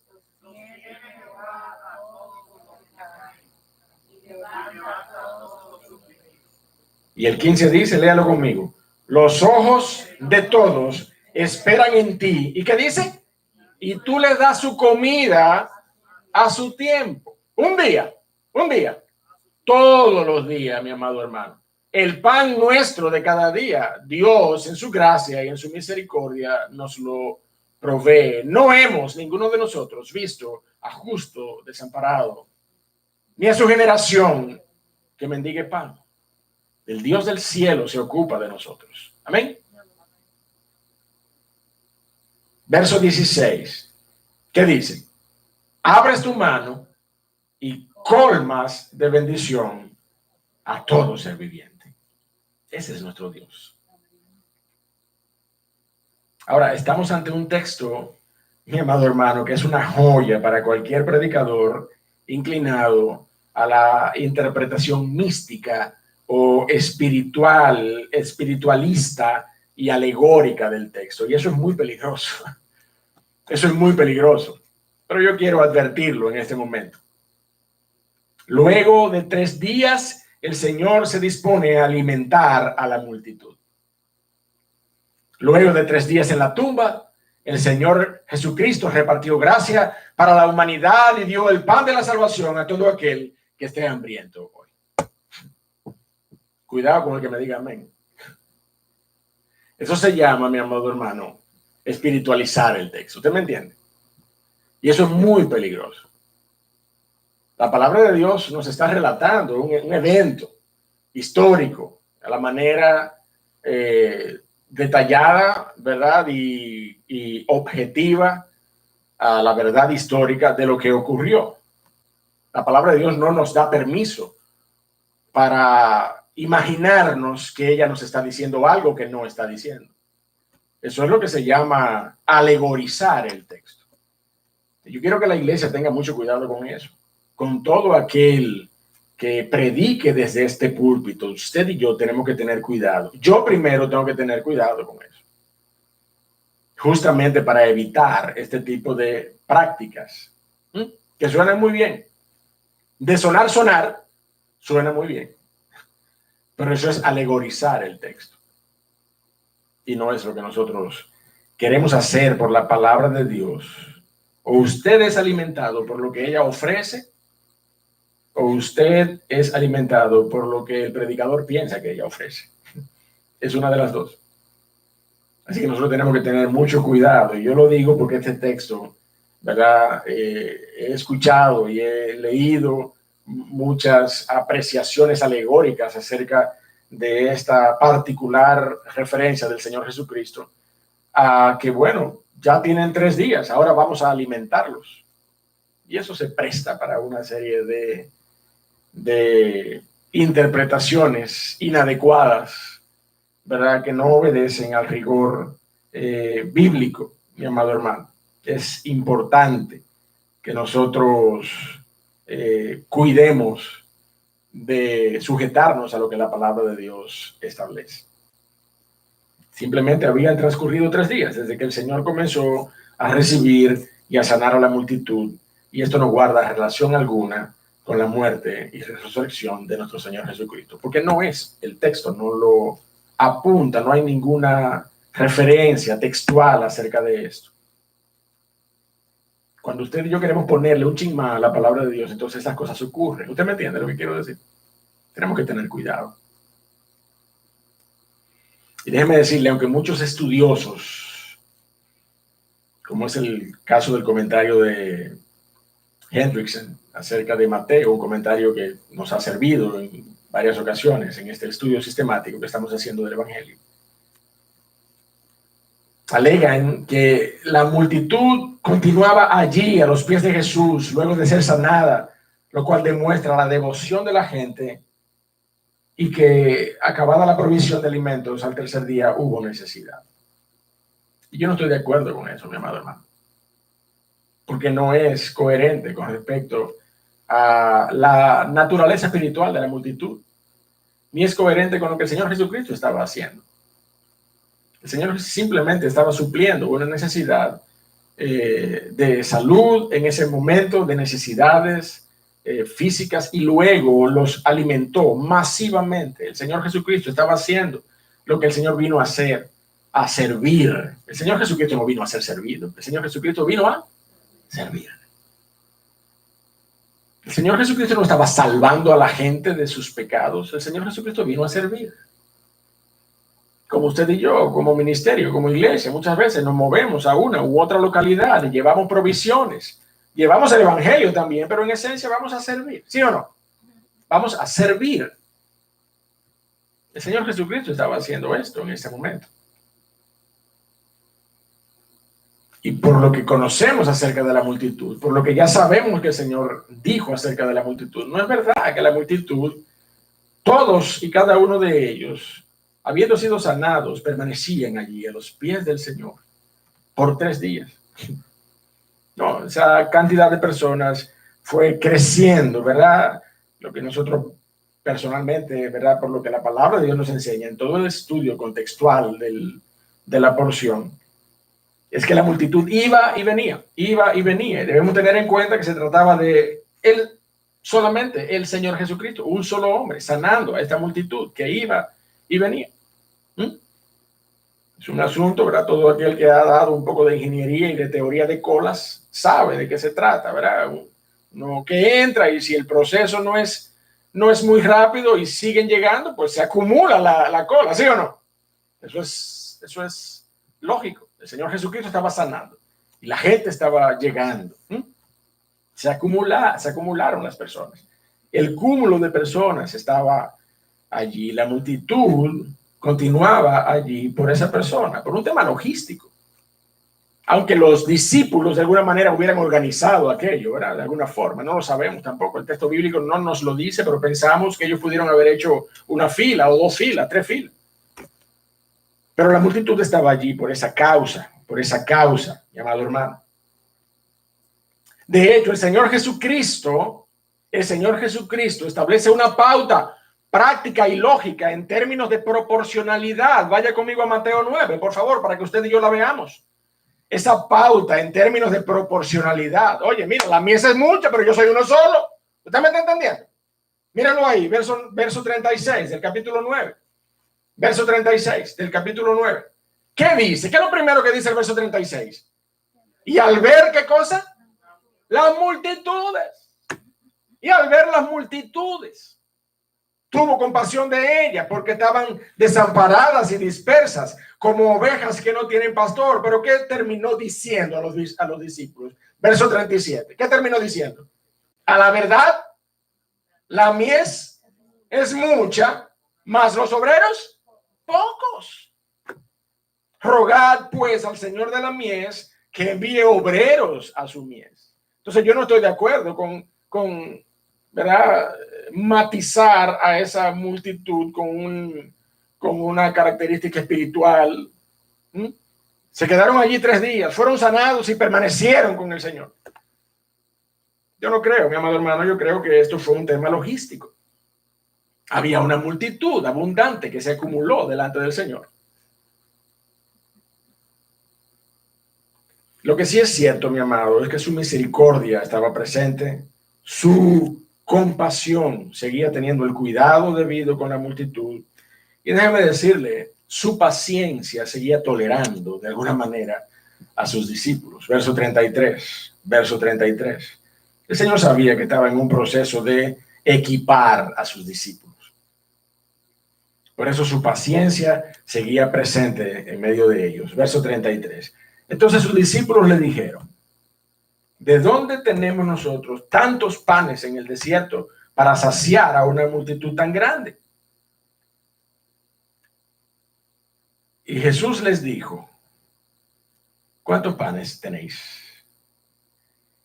Y el 15 dice, léalo conmigo. Los ojos de todos esperan en ti. ¿Y qué dice? Y tú les das su comida a su tiempo. Un día. Todos los días, mi amado hermano. El pan nuestro de cada día, Dios en su gracia y en su misericordia nos lo provee. No hemos, ninguno de nosotros, visto a justo desamparado, ni a su generación que mendigue pan. El Dios del cielo se ocupa de nosotros. Amén. Verso 16. ¿Qué dice? Abres tu mano y colmas de bendición a todo ser viviente. Ese es nuestro Dios. Ahora, estamos ante un texto, mi amado hermano, que es una joya para cualquier predicador inclinado a la interpretación mística o espiritualista y alegórica del texto. Y eso es muy peligroso. Eso es muy peligroso. Pero yo quiero advertirlo en este momento. Luego de 3 días, el Señor se dispone a alimentar a la multitud. Luego de 3 días en la tumba, el Señor Jesucristo repartió gracia para la humanidad y dio el pan de la salvación a todo aquel que esté hambriento hoy. Cuidado con el que me diga amén. Eso se llama, mi amado hermano, espiritualizar el texto. ¿Usted me entiende? Y eso es muy peligroso. La palabra de Dios nos está relatando un evento histórico a la manera detallada, ¿verdad? Y objetiva a la verdad histórica de lo que ocurrió. La palabra de Dios no nos da permiso para imaginarnos que ella nos está diciendo algo que no está diciendo. Eso es lo que se llama alegorizar el texto. Yo quiero que la iglesia tenga mucho cuidado con eso. Con todo aquel que predique desde este púlpito, usted y yo tenemos que tener cuidado. Yo primero tengo que tener cuidado con eso. Justamente para evitar este tipo de prácticas que suenan muy bien. De sonar, suena muy bien. Pero eso es alegorizar el texto. Y no es lo que nosotros queremos hacer por la palabra de Dios. O usted es alimentado por lo que ella ofrece, o usted es alimentado por lo que el predicador piensa que ella ofrece. Es una de las dos. Así que nosotros tenemos que tener mucho cuidado. Y yo lo digo porque este texto, ¿verdad? He escuchado y he leído muchas apreciaciones alegóricas acerca de esta particular referencia del Señor Jesucristo, a que, bueno, ya tienen 3 días, ahora vamos a alimentarlos. Y eso se presta para una serie de interpretaciones inadecuadas, ¿verdad? Que no obedecen al rigor bíblico, mi amado hermano. Es importante que nosotros cuidemos de sujetarnos a lo que la palabra de Dios establece. Simplemente habían transcurrido 3 días desde que el Señor comenzó a recibir y a sanar a la multitud, y esto no guarda relación alguna con la muerte y resurrección de nuestro Señor Jesucristo, porque no es, el texto no lo apunta, no hay ninguna referencia textual acerca de esto. Cuando usted y yo queremos ponerle un chin más a la palabra de Dios, entonces esas cosas ocurren. ¿Usted me entiende lo que quiero decir? Tenemos que tener cuidado. Y déjeme decirle, aunque muchos estudiosos, como es el caso del comentario de Hendrickson acerca de Mateo, un comentario que nos ha servido en varias ocasiones en este estudio sistemático que estamos haciendo del Evangelio, alegan que la multitud continuaba allí a los pies de Jesús luego de ser sanada, lo cual demuestra la devoción de la gente y que acabada la provisión de alimentos al tercer día hubo necesidad. Y yo no estoy de acuerdo con eso, mi amado hermano, porque no es coherente con respecto a la naturaleza espiritual de la multitud, ni es coherente con lo que el Señor Jesucristo estaba haciendo. El Señor simplemente estaba supliendo una necesidad de salud en ese momento, de necesidades físicas, y luego los alimentó masivamente. El Señor Jesucristo estaba haciendo lo que el Señor vino a hacer, a servir. El Señor Jesucristo no vino a ser servido, el Señor Jesucristo vino a servir. El Señor Jesucristo no estaba salvando a la gente de sus pecados, el Señor Jesucristo vino a servir. Como usted y yo, como ministerio, como iglesia, muchas veces nos movemos a una u otra localidad y llevamos provisiones, llevamos el evangelio también, pero en esencia vamos a servir, ¿sí o no? Vamos a servir. El Señor Jesucristo estaba haciendo esto en ese momento. Y por lo que conocemos acerca de la multitud, por lo que ya sabemos que el Señor dijo acerca de la multitud, no es verdad que la multitud, todos y cada uno de ellos, habiendo sido sanados, permanecían allí a los pies del Señor por 3 días. No, esa cantidad de personas fue creciendo, ¿verdad? Lo que nosotros personalmente, ¿verdad? Por lo que la palabra de Dios nos enseña en todo el estudio contextual de la porción, es que la multitud iba y venía, iba y venía. Debemos tener en cuenta que se trataba de él, solamente el Señor Jesucristo, un solo hombre, sanando a esta multitud que iba y venía. Es un asunto, ¿verdad? Todo aquel que ha dado un poco de ingeniería y de teoría de colas sabe de qué se trata, ¿verdad? Uno que entra, y si el proceso no es muy rápido y siguen llegando, pues se acumula la cola, ¿sí o no? Eso es lógico. El Señor Jesucristo estaba sanando y la gente estaba llegando. Se acumularon las personas. El cúmulo de personas estaba allí, la multitud continuaba allí por esa persona, por un tema logístico. Aunque los discípulos de alguna manera hubieran organizado aquello, ¿verdad? De alguna forma, no lo sabemos tampoco. El texto bíblico no nos lo dice, pero pensamos que ellos pudieron haber hecho una fila o 2 filas, 3 filas. Pero la multitud estaba allí por esa causa, mi amado hermano. De hecho, el Señor Jesucristo establece una pauta práctica y lógica en términos de proporcionalidad. Vaya conmigo a Mateo 9, por favor, para que usted y yo la veamos. Esa pauta en términos de proporcionalidad. Oye, mira, la mies es mucha, pero yo soy uno solo. ¿Usted me está entendiendo? Míralo ahí, verso 36 del capítulo 9. Verso 36 del capítulo 9. ¿Qué dice? ¿Qué es lo primero que dice el verso 36? Y al ver, ¿qué cosa? Las multitudes. Y al ver las multitudes, tuvo compasión de ellas, porque estaban desamparadas y dispersas como ovejas que no tienen pastor. Pero ¿qué terminó diciendo a los discípulos? Verso 37. ¿Qué terminó diciendo? A la verdad, la mies es mucha, mas los obreros pocos. Rogad pues al Señor de la mies que envíe obreros a su mies. Entonces yo no estoy de acuerdo con ¿verdad? Matizar a esa multitud con una característica espiritual. Se quedaron allí 3 días, fueron sanados y permanecieron con el Señor. Yo no creo, mi amado hermano, yo creo que esto fue un tema logístico. Había una multitud abundante que se acumuló delante del Señor. Lo que sí es cierto, mi amado, es que su misericordia estaba presente, su compasión seguía teniendo el cuidado debido con la multitud, y déjeme decirle, su paciencia seguía tolerando de alguna manera a sus discípulos. Verso 33, verso 33. El Señor sabía que estaba en un proceso de equipar a sus discípulos. Por eso su paciencia seguía presente en medio de ellos. Verso 33. Entonces sus discípulos le dijeron, ¿de dónde tenemos nosotros tantos panes en el desierto para saciar a una multitud tan grande? Y Jesús les dijo, ¿cuántos panes tenéis?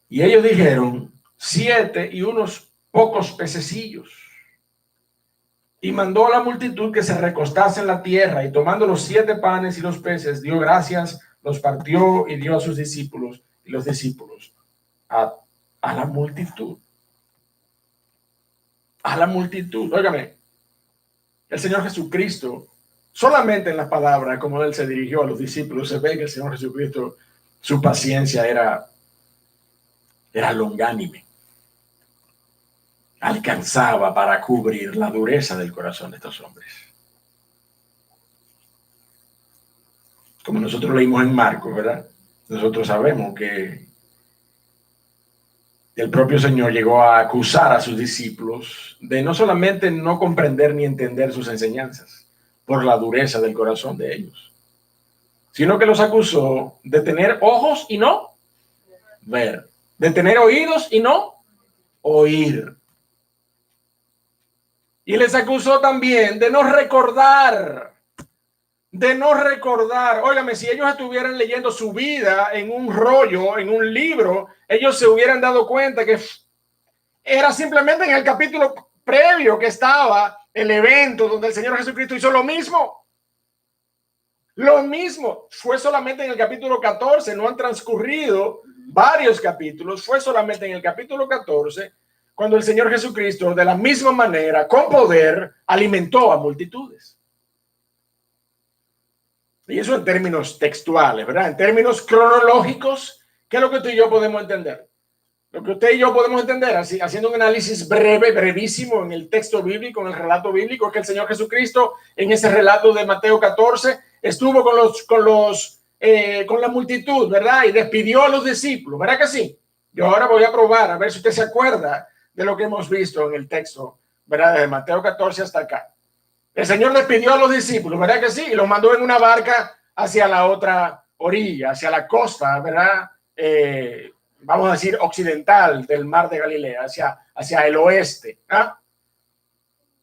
Y ellos dijeron, 7 y unos pocos pececillos. Y mandó a la multitud que se recostase en la tierra, y tomando los 7 panes y los peces, dio gracias, los partió y dio a sus discípulos, y los discípulos a la multitud. A la multitud. Óigame, el Señor Jesucristo, solamente en las palabras como Él se dirigió a los discípulos, se ve que el Señor Jesucristo, su paciencia era longánime. Alcanzaba para cubrir la dureza del corazón de estos hombres. Como nosotros leímos en Marcos, ¿verdad? Nosotros sabemos que el propio Señor llegó a acusar a sus discípulos de no solamente no comprender ni entender sus enseñanzas por la dureza del corazón de ellos, sino que los acusó de tener ojos y no ver, de tener oídos y no oír. Y les acusó también de no recordar. Óigame, si ellos estuvieran leyendo su vida en un rollo, en un libro, ellos se hubieran dado cuenta que era simplemente en el capítulo previo que estaba el evento donde el Señor Jesucristo hizo lo mismo. Lo mismo. Fue solamente en el capítulo 14, no han transcurrido varios capítulos, fue solamente en el capítulo 14 cuando el Señor Jesucristo, de la misma manera, con poder, alimentó a multitudes. Y eso en términos textuales, ¿verdad? En términos cronológicos, ¿qué es lo que tú y yo podemos entender? Lo que usted y yo podemos entender, así, haciendo un análisis brevísimo en el texto bíblico, en el relato bíblico, es que el Señor Jesucristo, en ese relato de Mateo 14, estuvo con la multitud, ¿verdad? Y despidió a los discípulos, ¿verdad que sí? Yo ahora voy a probar, a ver si usted se acuerda de lo que hemos visto en el texto, ¿verdad? Desde Mateo 14 hasta acá. El Señor despidió a los discípulos, ¿verdad que sí? Y los mandó en una barca hacia la otra orilla, hacia la costa, ¿verdad? Vamos a decir occidental del mar de Galilea, hacia el oeste. ¿Ah?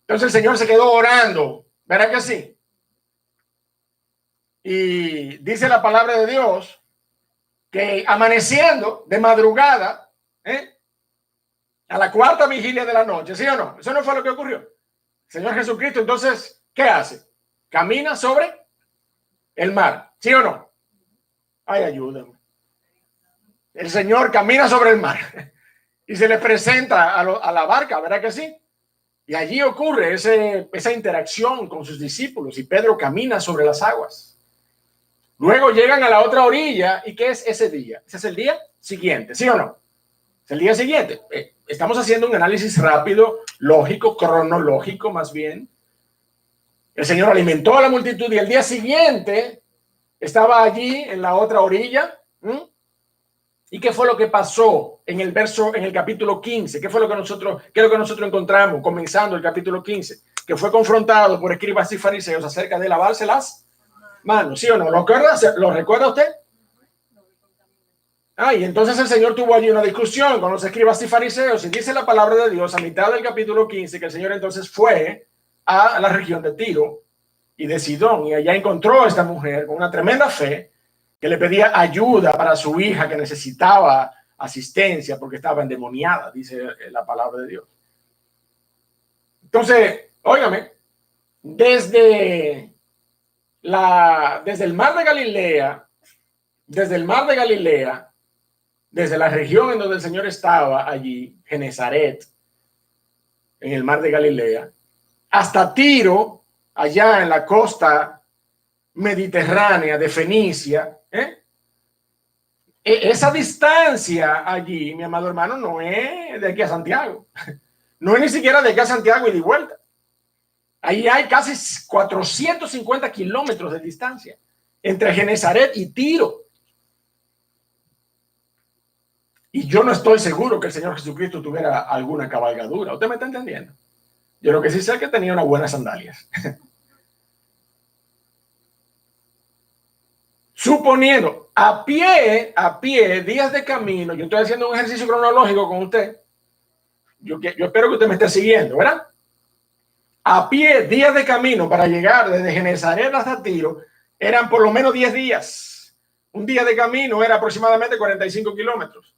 Entonces el Señor se quedó orando, ¿verdad que sí? Y dice la palabra de Dios que amaneciendo de madrugada, a la 4ª vigilia de la noche, ¿sí o no? Eso no fue lo que ocurrió. El Señor Jesucristo, entonces, ¿qué hace? Camina sobre el mar, ¿sí o no? Ay, ayúdame. El Señor camina sobre el mar y se le presenta a la barca, ¿verdad que sí? Y allí ocurre esa interacción con sus discípulos y Pedro camina sobre las aguas. Luego llegan a la otra orilla. ¿Y qué es ese día? Ese es el día siguiente, ¿sí o no? Es el día siguiente. Estamos haciendo un análisis rápido, lógico, cronológico más bien. El Señor alimentó a la multitud y el día siguiente estaba allí en la otra orilla. ¿Y qué fue lo que pasó en el capítulo 15? ¿Qué es lo que nosotros encontramos comenzando el capítulo 15? Que fue confrontado por escribas y fariseos acerca de lavarse las manos, ¿sí o no? ¿Lo recuerda usted? Y entonces el Señor tuvo allí una discusión con los escribas y fariseos y dice la palabra de Dios a mitad del capítulo 15 que el Señor entonces fue a la región de Tiro y de Sidón y allá encontró a esta mujer con una tremenda fe que le pedía ayuda para su hija que necesitaba asistencia porque estaba endemoniada, dice la palabra de Dios. Entonces, óigame, desde el mar de Galilea, desde la región en donde el Señor estaba allí, Genezaret, en el mar de Galilea, hasta Tiro, allá en la costa mediterránea de Fenicia, esa distancia allí, mi amado hermano, no es de aquí a Santiago. No es ni siquiera de aquí a Santiago y de vuelta. Ahí hay casi 450 kilómetros de distancia entre Genesaret y Tiro. Y yo no estoy seguro que el Señor Jesucristo tuviera alguna cabalgadura. ¿Usted me está entendiendo? Yo lo que sí sé es que tenía unas buenas sandalias. Suponiendo, a pie, días de camino, yo estoy haciendo un ejercicio cronológico con usted. Yo espero que usted me esté siguiendo, ¿verdad? A pie, días de camino para llegar desde Genesaret hasta Tiro, eran por lo menos 10 días. Un día de camino era aproximadamente 45 kilómetros.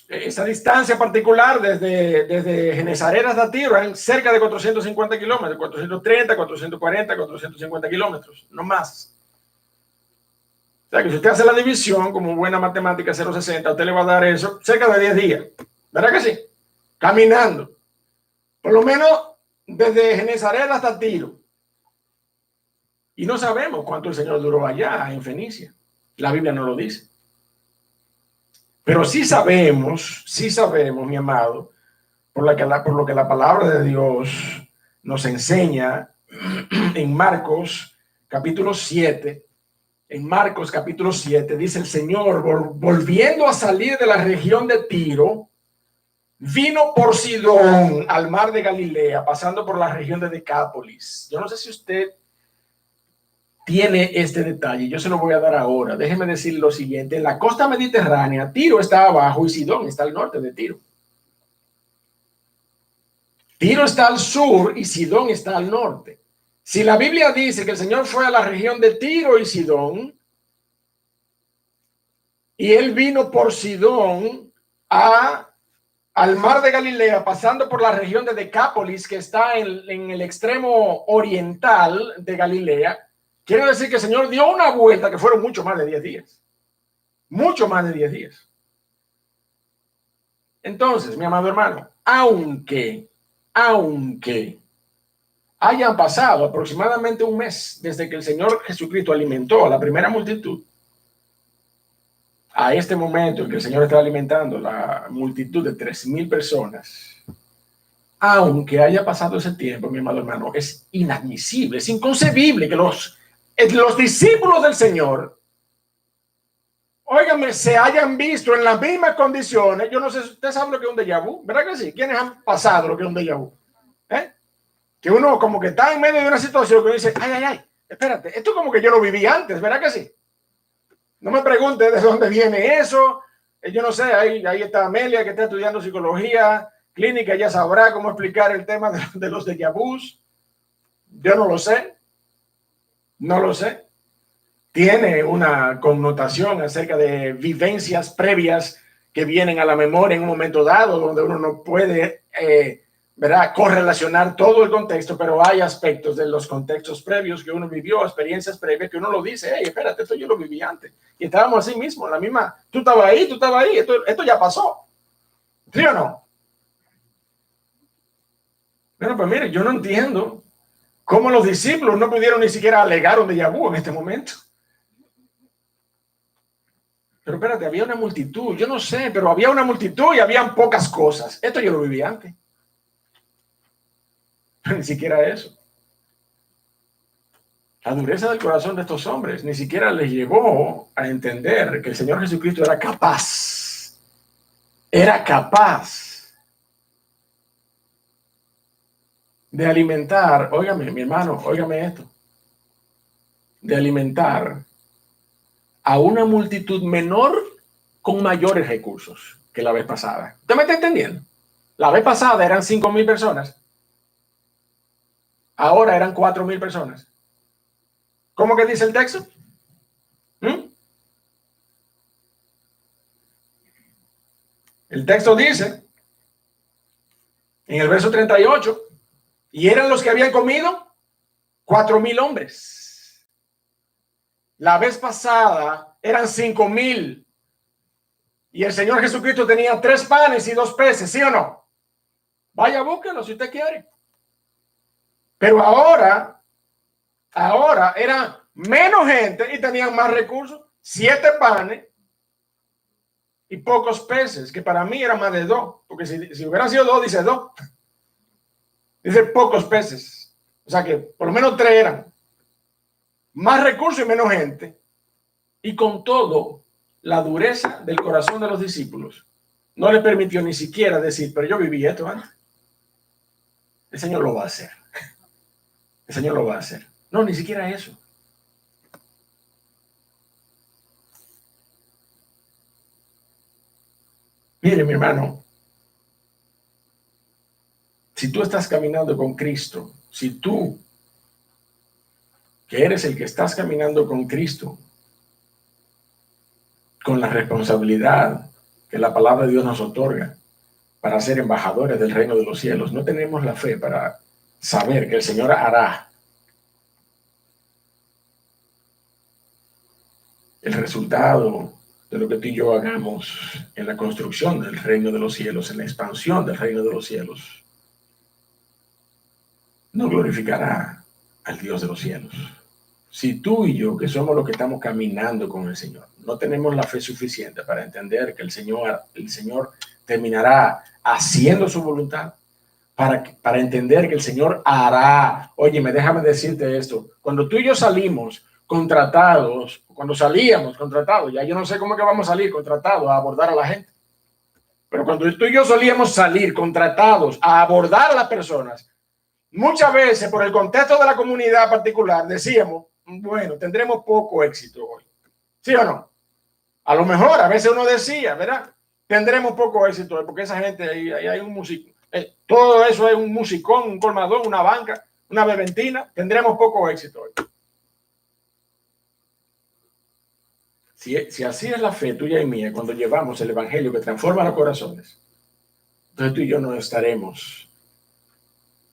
Esa distancia particular desde Genesaret hasta Tiro eran cerca de 450 kilómetros, 430, 440, 450 kilómetros, no más. O sea que si usted hace la división como buena matemática 0,60, usted le va a dar eso cerca de 10 días. ¿Verdad que sí? Caminando. Por lo menos desde Genesaret hasta Tiro. Y no sabemos cuánto el Señor duró allá en Fenicia. La Biblia no lo dice. Pero sí sabemos, mi amado, por lo que la palabra de Dios nos enseña en Marcos capítulo 7. En Marcos capítulo 7 dice el Señor, volviendo a salir de la región de Tiro, vino por Sidón al mar de Galilea, pasando por la región de Decápolis. Yo no sé si usted tiene este detalle, yo se lo voy a dar ahora. Déjeme decir lo siguiente: en la costa mediterránea, Tiro está abajo y Sidón está al norte de Tiro. Tiro está al sur y Sidón está al norte. Si la Biblia dice que el Señor fue a la región de Tiro y Sidón, y él vino por Sidón al mar de Galilea, pasando por la región de Decápolis, que está en el extremo oriental de Galilea, quiere decir que el Señor dio una vuelta que fueron mucho más de 10 días. Mucho más de 10 días. Entonces, mi amado hermano, aunque hayan pasado aproximadamente un mes desde que el Señor Jesucristo alimentó a la primera multitud, a este momento en que el Señor está alimentando la multitud de 3,000 personas, aunque haya pasado ese tiempo, mi amado hermano, es inadmisible, es inconcebible que los discípulos del Señor, óigame, se hayan visto en las mismas condiciones. Yo no sé si usted sabe lo que es un déjà vu, ¿verdad que sí? ¿Quiénes han pasado lo que es un déjà vu? Que uno como que está en medio de una situación que uno dice, ay, espérate, esto como que yo lo viví antes, ¿verdad que sí? No me pregunte de dónde viene eso. Yo no sé, ahí está Amelia, que está estudiando psicología clínica, ella sabrá cómo explicar el tema de los déjà vus. Yo no lo sé. No lo sé. Tiene una connotación acerca de vivencias previas que vienen a la memoria en un momento dado, donde uno no puede ¿verdad?, correlacionar todo el contexto, pero hay aspectos de los contextos previos que uno vivió, experiencias previas que uno lo dice, hey, espérate, esto yo lo viví antes. Y estábamos así mismo, en la misma, tú estabas ahí, esto ya pasó. ¿Sí o no? Bueno, pues mire, yo no entiendo cómo los discípulos no pudieron ni siquiera alegar un déjà vu en este momento. Pero espérate, había una multitud, yo no sé, pero había una multitud y habían pocas cosas. Esto yo lo viví antes. Ni siquiera eso. La dureza del corazón de estos hombres ni siquiera les llevó a entender que el Señor Jesucristo era capaz de alimentar, óigame, mi hermano, óigame esto, de alimentar a una multitud menor con mayores recursos que la vez pasada. ¿Usted me está entendiendo? La vez pasada eran 5,000 personas. Ahora eran 4,000 personas. ¿Cómo que dice el texto? El texto dice, en el verso 38, y eran los que habían comido 4,000 hombres. La vez pasada eran 5,000. Y el Señor Jesucristo tenía 3 panes y 2 peces, ¿sí o no? Vaya, búsquelo si usted quiere. Pero ahora era menos gente y tenían más recursos. 7 panes y pocos peces, que para mí era más de 2, porque si hubieran sido 2, dice 2. Dice pocos peces. O sea que por lo menos 3 eran. Más recursos y menos gente. Y con todo, la dureza del corazón de los discípulos no le permitió ni siquiera decir, pero yo viví esto antes. El Señor lo va a hacer. El Señor lo va a hacer. No, ni siquiera eso. Mire, mi hermano, si tú estás caminando con Cristo, si tú, que eres el que estás caminando con Cristo, con la responsabilidad que la palabra de Dios nos otorga para ser embajadores del reino de los cielos, no tenemos la fe para saber que el Señor hará el resultado de lo que tú y yo hagamos en la construcción del reino de los cielos, en la expansión del reino de los cielos, no glorificará al Dios de los cielos. Si tú y yo, que somos los que estamos caminando con el Señor, no tenemos la fe suficiente para entender que el Señor terminará haciendo su voluntad, para entender que el Señor hará. Óyeme, déjame decirte esto. Cuando tú y yo salimos contratados, cuando salíamos contratados, ya yo no sé cómo es que vamos a salir contratados a abordar a la gente, pero cuando tú y yo solíamos salir contratados a abordar a las personas, muchas veces por el contexto de la comunidad particular decíamos, bueno, tendremos poco éxito hoy. ¿Sí o no? A lo mejor a veces uno decía, ¿verdad? Tendremos poco éxito hoy porque esa gente ahí hay un músico. Todo eso es un musicón, un colmadón, una banca, una beventina. Tendremos poco éxito hoy. Si así es la fe tuya y mía, cuando llevamos el evangelio que transforma los corazones, entonces tú y yo no estaremos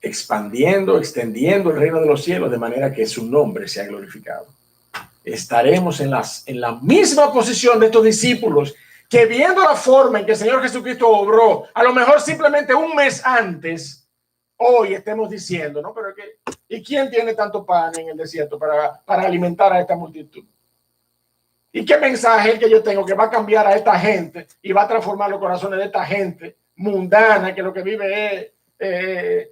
expandiendo, extendiendo el reino de los cielos de manera que su nombre sea glorificado. Estaremos en la misma posición de estos discípulos que, viendo la forma en que el Señor Jesucristo obró, a lo mejor simplemente un mes antes, hoy estemos diciendo, ¿no? Pero ¿y quién tiene tanto pan en el desierto para alimentar a esta multitud? ¿Y qué mensaje es el que yo tengo que va a cambiar a esta gente y va a transformar los corazones de esta gente mundana que lo que vive es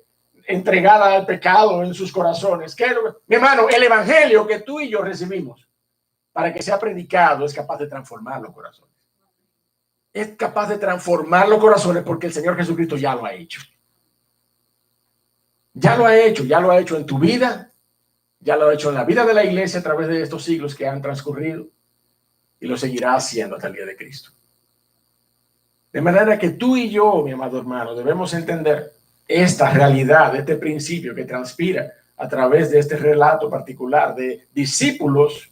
entregada al pecado en sus corazones? Mi hermano, el evangelio que tú y yo recibimos para que sea predicado es capaz de transformar los corazones. Es capaz de transformar los corazones porque el Señor Jesucristo ya lo ha hecho. Ya lo ha hecho en tu vida, ya lo ha hecho en la vida de la iglesia a través de estos siglos que han transcurrido y lo seguirá haciendo hasta el día de Cristo. De manera que tú y yo, mi amado hermano, debemos entender esta realidad, este principio que transpira a través de este relato particular de discípulos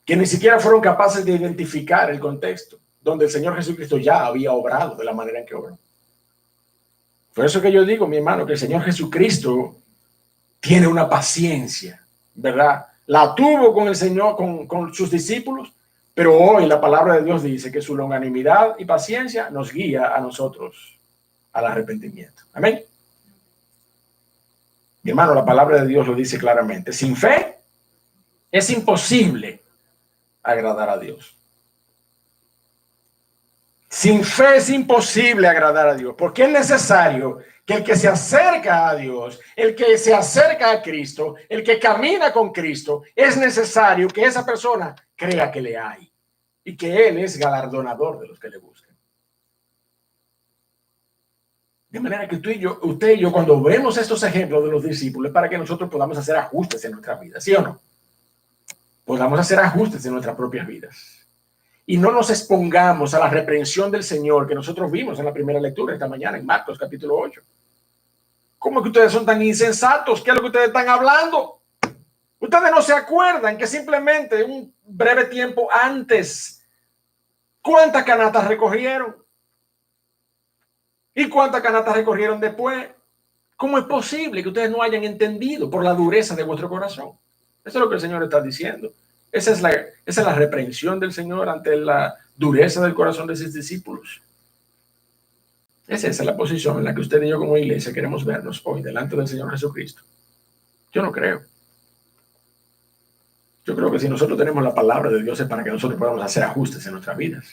que ni siquiera fueron capaces de identificar el contexto donde el Señor Jesucristo ya había obrado de la manera en que obró. Por eso que yo digo, mi hermano, que el Señor Jesucristo tiene una paciencia, ¿verdad? La tuvo con el Señor, con sus discípulos, pero hoy la palabra de Dios dice que su longanimidad y paciencia nos guía a nosotros al arrepentimiento. Amén. Mi hermano, la palabra de Dios lo dice claramente. Sin fe es imposible agradar a Dios. Sin fe es imposible agradar a Dios, porque es necesario que el que se acerca a Dios, el que se acerca a Cristo, el que camina con Cristo, es necesario que esa persona crea que le hay y que Él es galardonador de los que le buscan. De manera que usted y yo, cuando vemos estos ejemplos de los discípulos, para que nosotros podamos hacer ajustes en nuestra vida, ¿sí o no? Podamos hacer ajustes en nuestras propias vidas. Y no nos expongamos a la reprensión del Señor que nosotros vimos en la primera lectura esta mañana en Marcos capítulo 8. ¿Cómo que ustedes son tan insensatos? ¿Qué es lo que ustedes están hablando? Ustedes no se acuerdan que simplemente un breve tiempo antes, ¿cuántas canastas recogieron? ¿Y cuántas canastas recogieron después? ¿Cómo es posible que ustedes no hayan entendido por la dureza de vuestro corazón? Eso es lo que el Señor está diciendo. Esa es la reprensión del Señor ante la dureza del corazón de sus discípulos. Esa es la posición en la que usted y yo como iglesia queremos vernos hoy delante del Señor Jesucristo. Yo no creo. Yo creo que si nosotros tenemos la palabra de Dios es para que nosotros podamos hacer ajustes en nuestras vidas.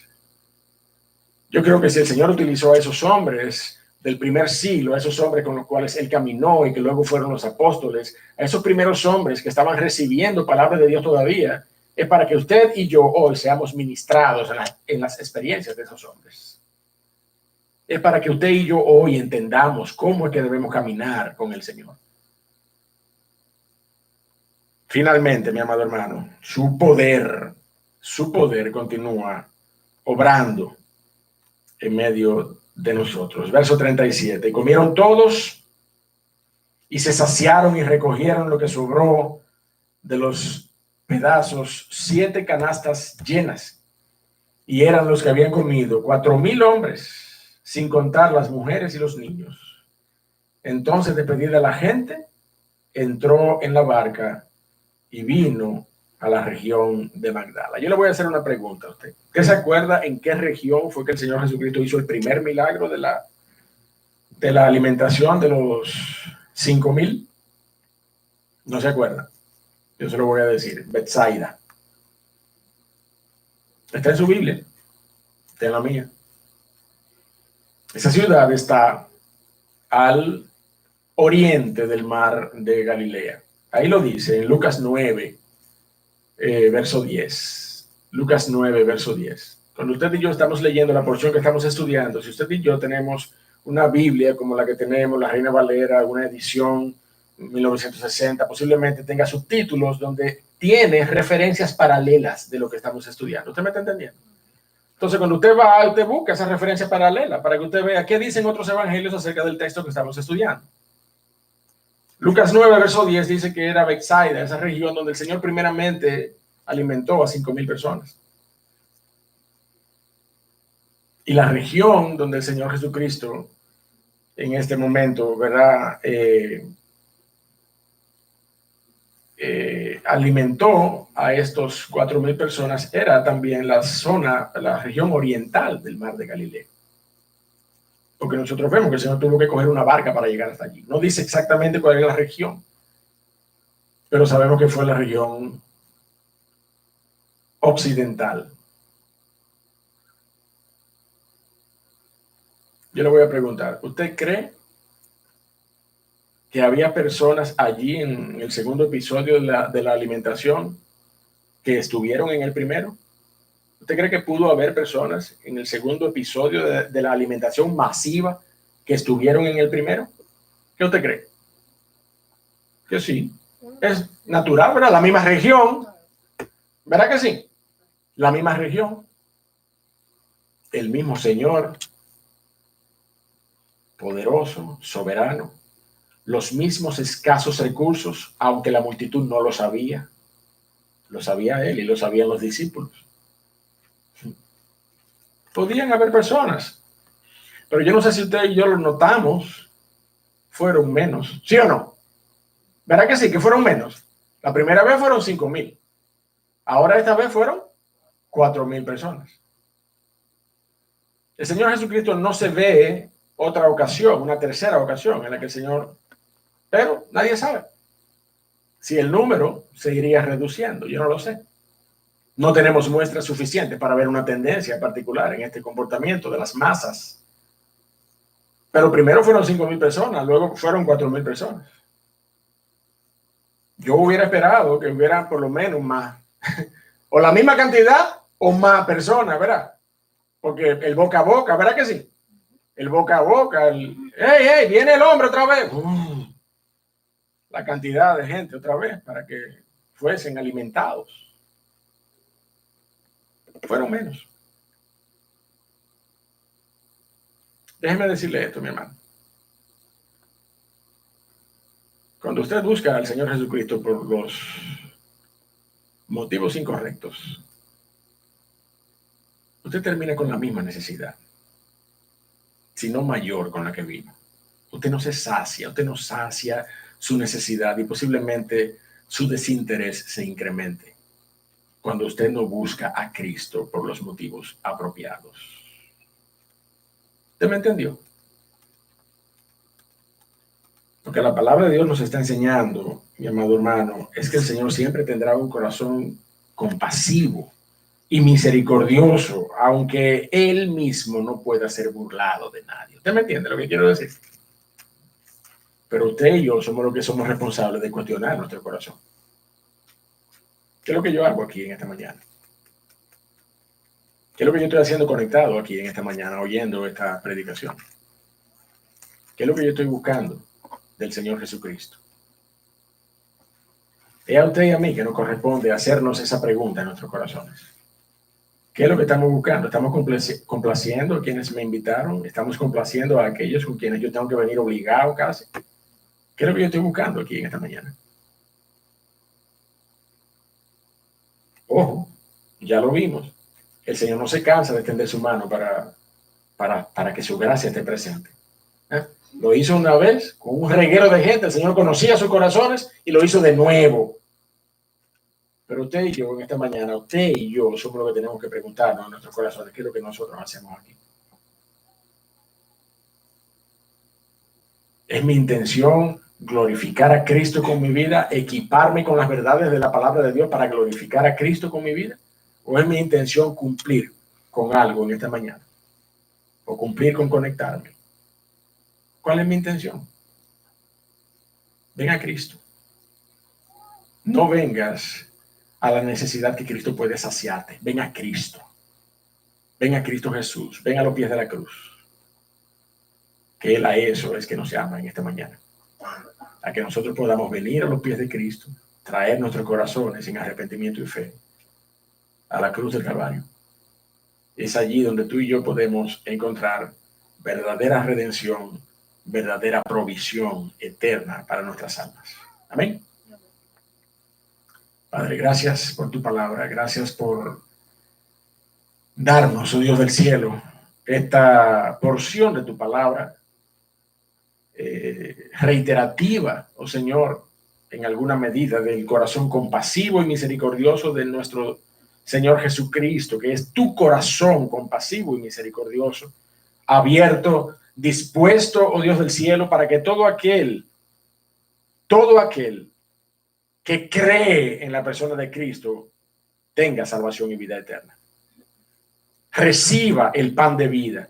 Yo creo que si el Señor utilizó a esos hombres del primer siglo, a esos hombres con los cuales Él caminó y que luego fueron los apóstoles, a esos primeros hombres que estaban recibiendo palabra de Dios todavía, es para que usted y yo hoy seamos ministrados en las experiencias de esos hombres. Es para que usted y yo hoy entendamos cómo es que debemos caminar con el Señor. Finalmente, mi amado hermano, su poder continúa obrando en medio de nosotros. Verso 37. Y comieron todos y se saciaron y recogieron lo que sobró de los pedazos, 7 canastas llenas. Y eran los que habían comido 4,000 hombres, sin contar las mujeres y los niños. Entonces, despedida la gente, entró en la barca y vino a la región de Magdala. Yo le voy a hacer una pregunta a usted. ¿Usted se acuerda en qué región fue que el Señor Jesucristo hizo el primer milagro de la alimentación de los 5,000? ¿No se acuerda? Yo se lo voy a decir. Betsaida. Está en su Biblia. Está en la mía. Esa ciudad está al oriente del mar de Galilea. Ahí lo dice en Lucas 9, verso 10. Lucas 9, verso 10. Cuando usted y yo estamos leyendo la porción que estamos estudiando, si usted y yo tenemos una Biblia como la que tenemos, la Reina Valera, una edición 1960, posiblemente tenga subtítulos donde tiene referencias paralelas de lo que estamos estudiando. ¿Usted me está entendiendo? Entonces, cuando usted va, usted busca esa referencia paralela para que usted vea qué dicen otros evangelios acerca del texto que estamos estudiando. Lucas 9, verso 10 dice que era Betsaida, esa región donde el Señor primeramente alimentó a 5,000 personas. Y la región donde el Señor Jesucristo en este momento, ¿verdad? Alimentó a estos 4,000 personas era también la zona, la región oriental del mar de Galilea. Porque nosotros vemos que el Señor tuvo que coger una barca para llegar hasta allí. No dice exactamente cuál es la región, pero sabemos que fue la región occidental. Yo le voy a preguntar, ¿usted cree que había personas allí en el segundo episodio de la alimentación que estuvieron en el primero? ¿Usted cree que pudo haber personas en el segundo episodio de la alimentación masiva que estuvieron en el primero? ¿Qué usted cree? Que sí. Es natural, ¿verdad? La misma región. ¿Verdad que sí? La misma región. El mismo Señor. Poderoso, soberano. Los mismos escasos recursos, aunque la multitud no lo sabía. Lo sabía él y lo sabían los discípulos. Podían haber personas, pero yo no sé si usted y yo lo notamos, fueron menos, ¿sí o no? ¿Verdad que sí, que fueron menos? La primera vez fueron 5,000, ahora esta vez fueron 4,000 personas. El Señor Jesucristo no se ve otra ocasión, una tercera ocasión en la que el Señor, pero nadie sabe si el número se iría reduciendo, yo no lo sé. No tenemos muestras suficientes para ver una tendencia particular en este comportamiento de las masas. Pero primero fueron 5,000 personas, luego fueron 4,000 personas. Yo hubiera esperado que hubiera por lo menos más, o la misma cantidad o más personas, ¿verdad? Porque el boca a boca, ¿verdad que sí? El boca a boca, ¡hey, viene el hombre otra vez! La cantidad de gente otra vez para que fuesen alimentados. Fueron menos. Déjeme decirle esto, mi hermano. Cuando usted busca al Señor Jesucristo por los motivos incorrectos, usted termina con la misma necesidad, sino mayor con la que vino. Usted no sacia su necesidad y posiblemente su desinterés se incremente cuando usted no busca a Cristo por los motivos apropiados. ¿Usted me entendió? Lo que la palabra de Dios nos está enseñando, mi amado hermano, es que el Señor siempre tendrá un corazón compasivo y misericordioso, aunque Él mismo no pueda ser burlado de nadie. ¿Usted me entiende lo que quiero decir? Pero usted y yo somos los que somos responsables de cuestionar nuestro corazón. ¿Qué es lo que yo hago aquí en esta mañana? ¿Qué es lo que yo estoy haciendo conectado aquí en esta mañana, oyendo esta predicación? ¿Qué es lo que yo estoy buscando del Señor Jesucristo? Es a usted y a mí que nos corresponde hacernos esa pregunta en nuestros corazones. ¿Qué es lo que estamos buscando? ¿Estamos complaciendo a quienes me invitaron? ¿Estamos complaciendo a aquellos con quienes yo tengo que venir obligado casi? ¿Qué es lo que yo estoy buscando aquí en esta mañana? Ojo, ya lo vimos. El Señor no se cansa de extender su mano para que su gracia esté presente. ¿Eh? Lo hizo una vez con un reguero de gente. El Señor conocía sus corazones y lo hizo de nuevo. Pero usted y yo en esta mañana, usted y yo somos los que tenemos que preguntarnos en nuestros corazones qué es lo que nosotros hacemos aquí. Es mi intención glorificar a Cristo con mi vida, equiparme con las verdades de la palabra de Dios para glorificar a Cristo con mi vida, o es mi intención cumplir con algo en esta mañana, o cumplir con conectarme. ¿Cuál es mi intención? Ven a Cristo. No vengas a la necesidad que Cristo puede saciarte. Ven a Cristo. Ven a Cristo Jesús. Ven a los pies de la cruz. Que Él a eso es que nos llama en esta mañana. A que nosotros podamos venir a los pies de Cristo, traer nuestros corazones en arrepentimiento y fe a la cruz del Calvario. Es allí donde tú y yo podemos encontrar verdadera redención, verdadera provisión eterna para nuestras almas. Amén. Padre, gracias por tu palabra, gracias por darnos, oh Dios del cielo, esta porción de tu palabra reiterativa, oh Señor, en alguna medida del corazón compasivo y misericordioso de nuestro Señor Jesucristo, que es tu corazón compasivo y misericordioso, abierto, dispuesto, oh Dios del cielo, para que todo aquel que cree en la persona de Cristo tenga salvación y vida eterna. Reciba el pan de vida,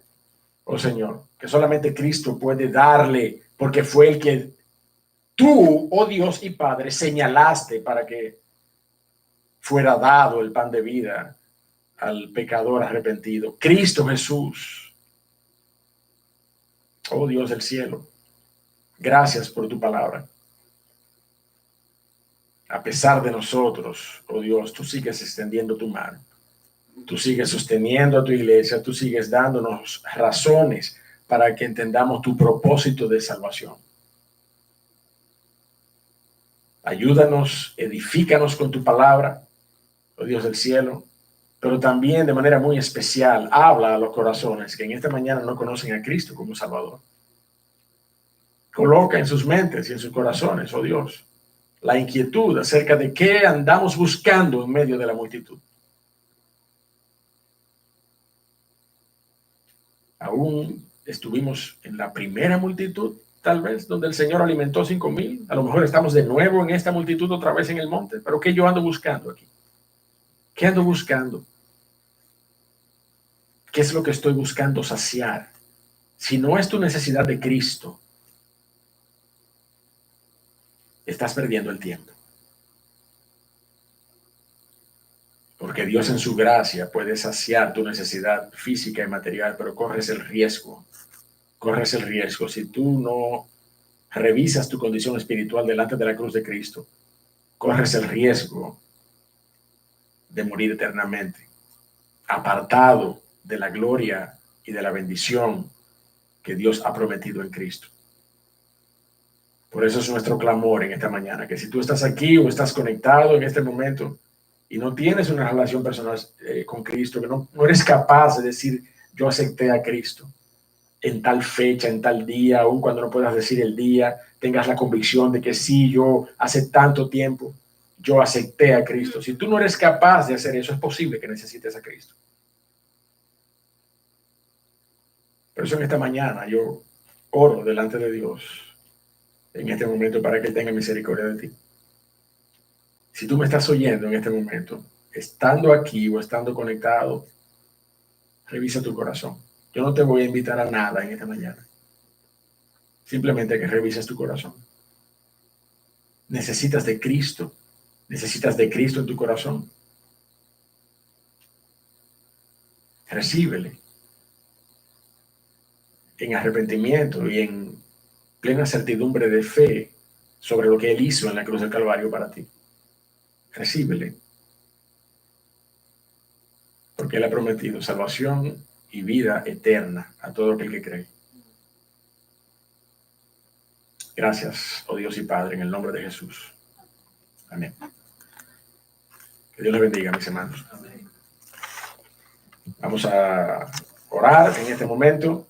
oh Señor, que solamente Cristo puede darle, porque fue el que tú, oh Dios y Padre, señalaste para que fuera dado el pan de vida al pecador arrepentido. Cristo Jesús, oh Dios del cielo, gracias por tu palabra. A pesar de nosotros, oh Dios, tú sigues extendiendo tu mano. Tú sigues sosteniendo a tu iglesia, tú sigues dándonos razones para que entendamos tu propósito de salvación. Ayúdanos, edifícanos con tu palabra, oh Dios del cielo, pero también de manera muy especial, habla a los corazones que en esta mañana no conocen a Cristo como Salvador. Coloca en sus mentes y en sus corazones, oh Dios, la inquietud acerca de qué andamos buscando en medio de la multitud. Aún estuvimos en la primera multitud, tal vez, donde el Señor alimentó 5,000. A lo mejor estamos de nuevo en esta multitud otra vez en el monte. Pero ¿qué yo ando buscando aquí? ¿Qué ando buscando? ¿Qué es lo que estoy buscando saciar? Si no es tu necesidad de Cristo, estás perdiendo el tiempo. Porque Dios en su gracia puede saciar tu necesidad física y material, pero corres el riesgo. Corres el riesgo. Si tú no revisas tu condición espiritual delante de la cruz de Cristo, corres el riesgo de morir eternamente, apartado de la gloria y de la bendición que Dios ha prometido en Cristo. Por eso es nuestro clamor en esta mañana, que si tú estás aquí o estás conectado en este momento y no tienes una relación personal con Cristo, que no eres capaz de decir, yo acepté a Cristo en tal fecha, en tal día, aun cuando no puedas decir el día, tengas la convicción de que sí, yo hace tanto tiempo, yo acepté a Cristo. Si tú no eres capaz de hacer eso, es posible que necesites a Cristo. Por eso en esta mañana yo oro delante de Dios en este momento para que Él tenga misericordia de ti. Si tú me estás oyendo en este momento, estando aquí o estando conectado, revisa tu corazón. Yo no te voy a invitar a nada en esta mañana. Simplemente que revises tu corazón. Necesitas de Cristo. Necesitas de Cristo en tu corazón. Recíbele en arrepentimiento y en plena certidumbre de fe sobre lo que Él hizo en la cruz del Calvario para ti. Recíbele. Porque Él ha prometido salvación y vida eterna a todo aquel que cree. Gracias, oh Dios y Padre, en el nombre de Jesús. Amén. Que Dios les bendiga, mis hermanos. Vamos a orar en este momento.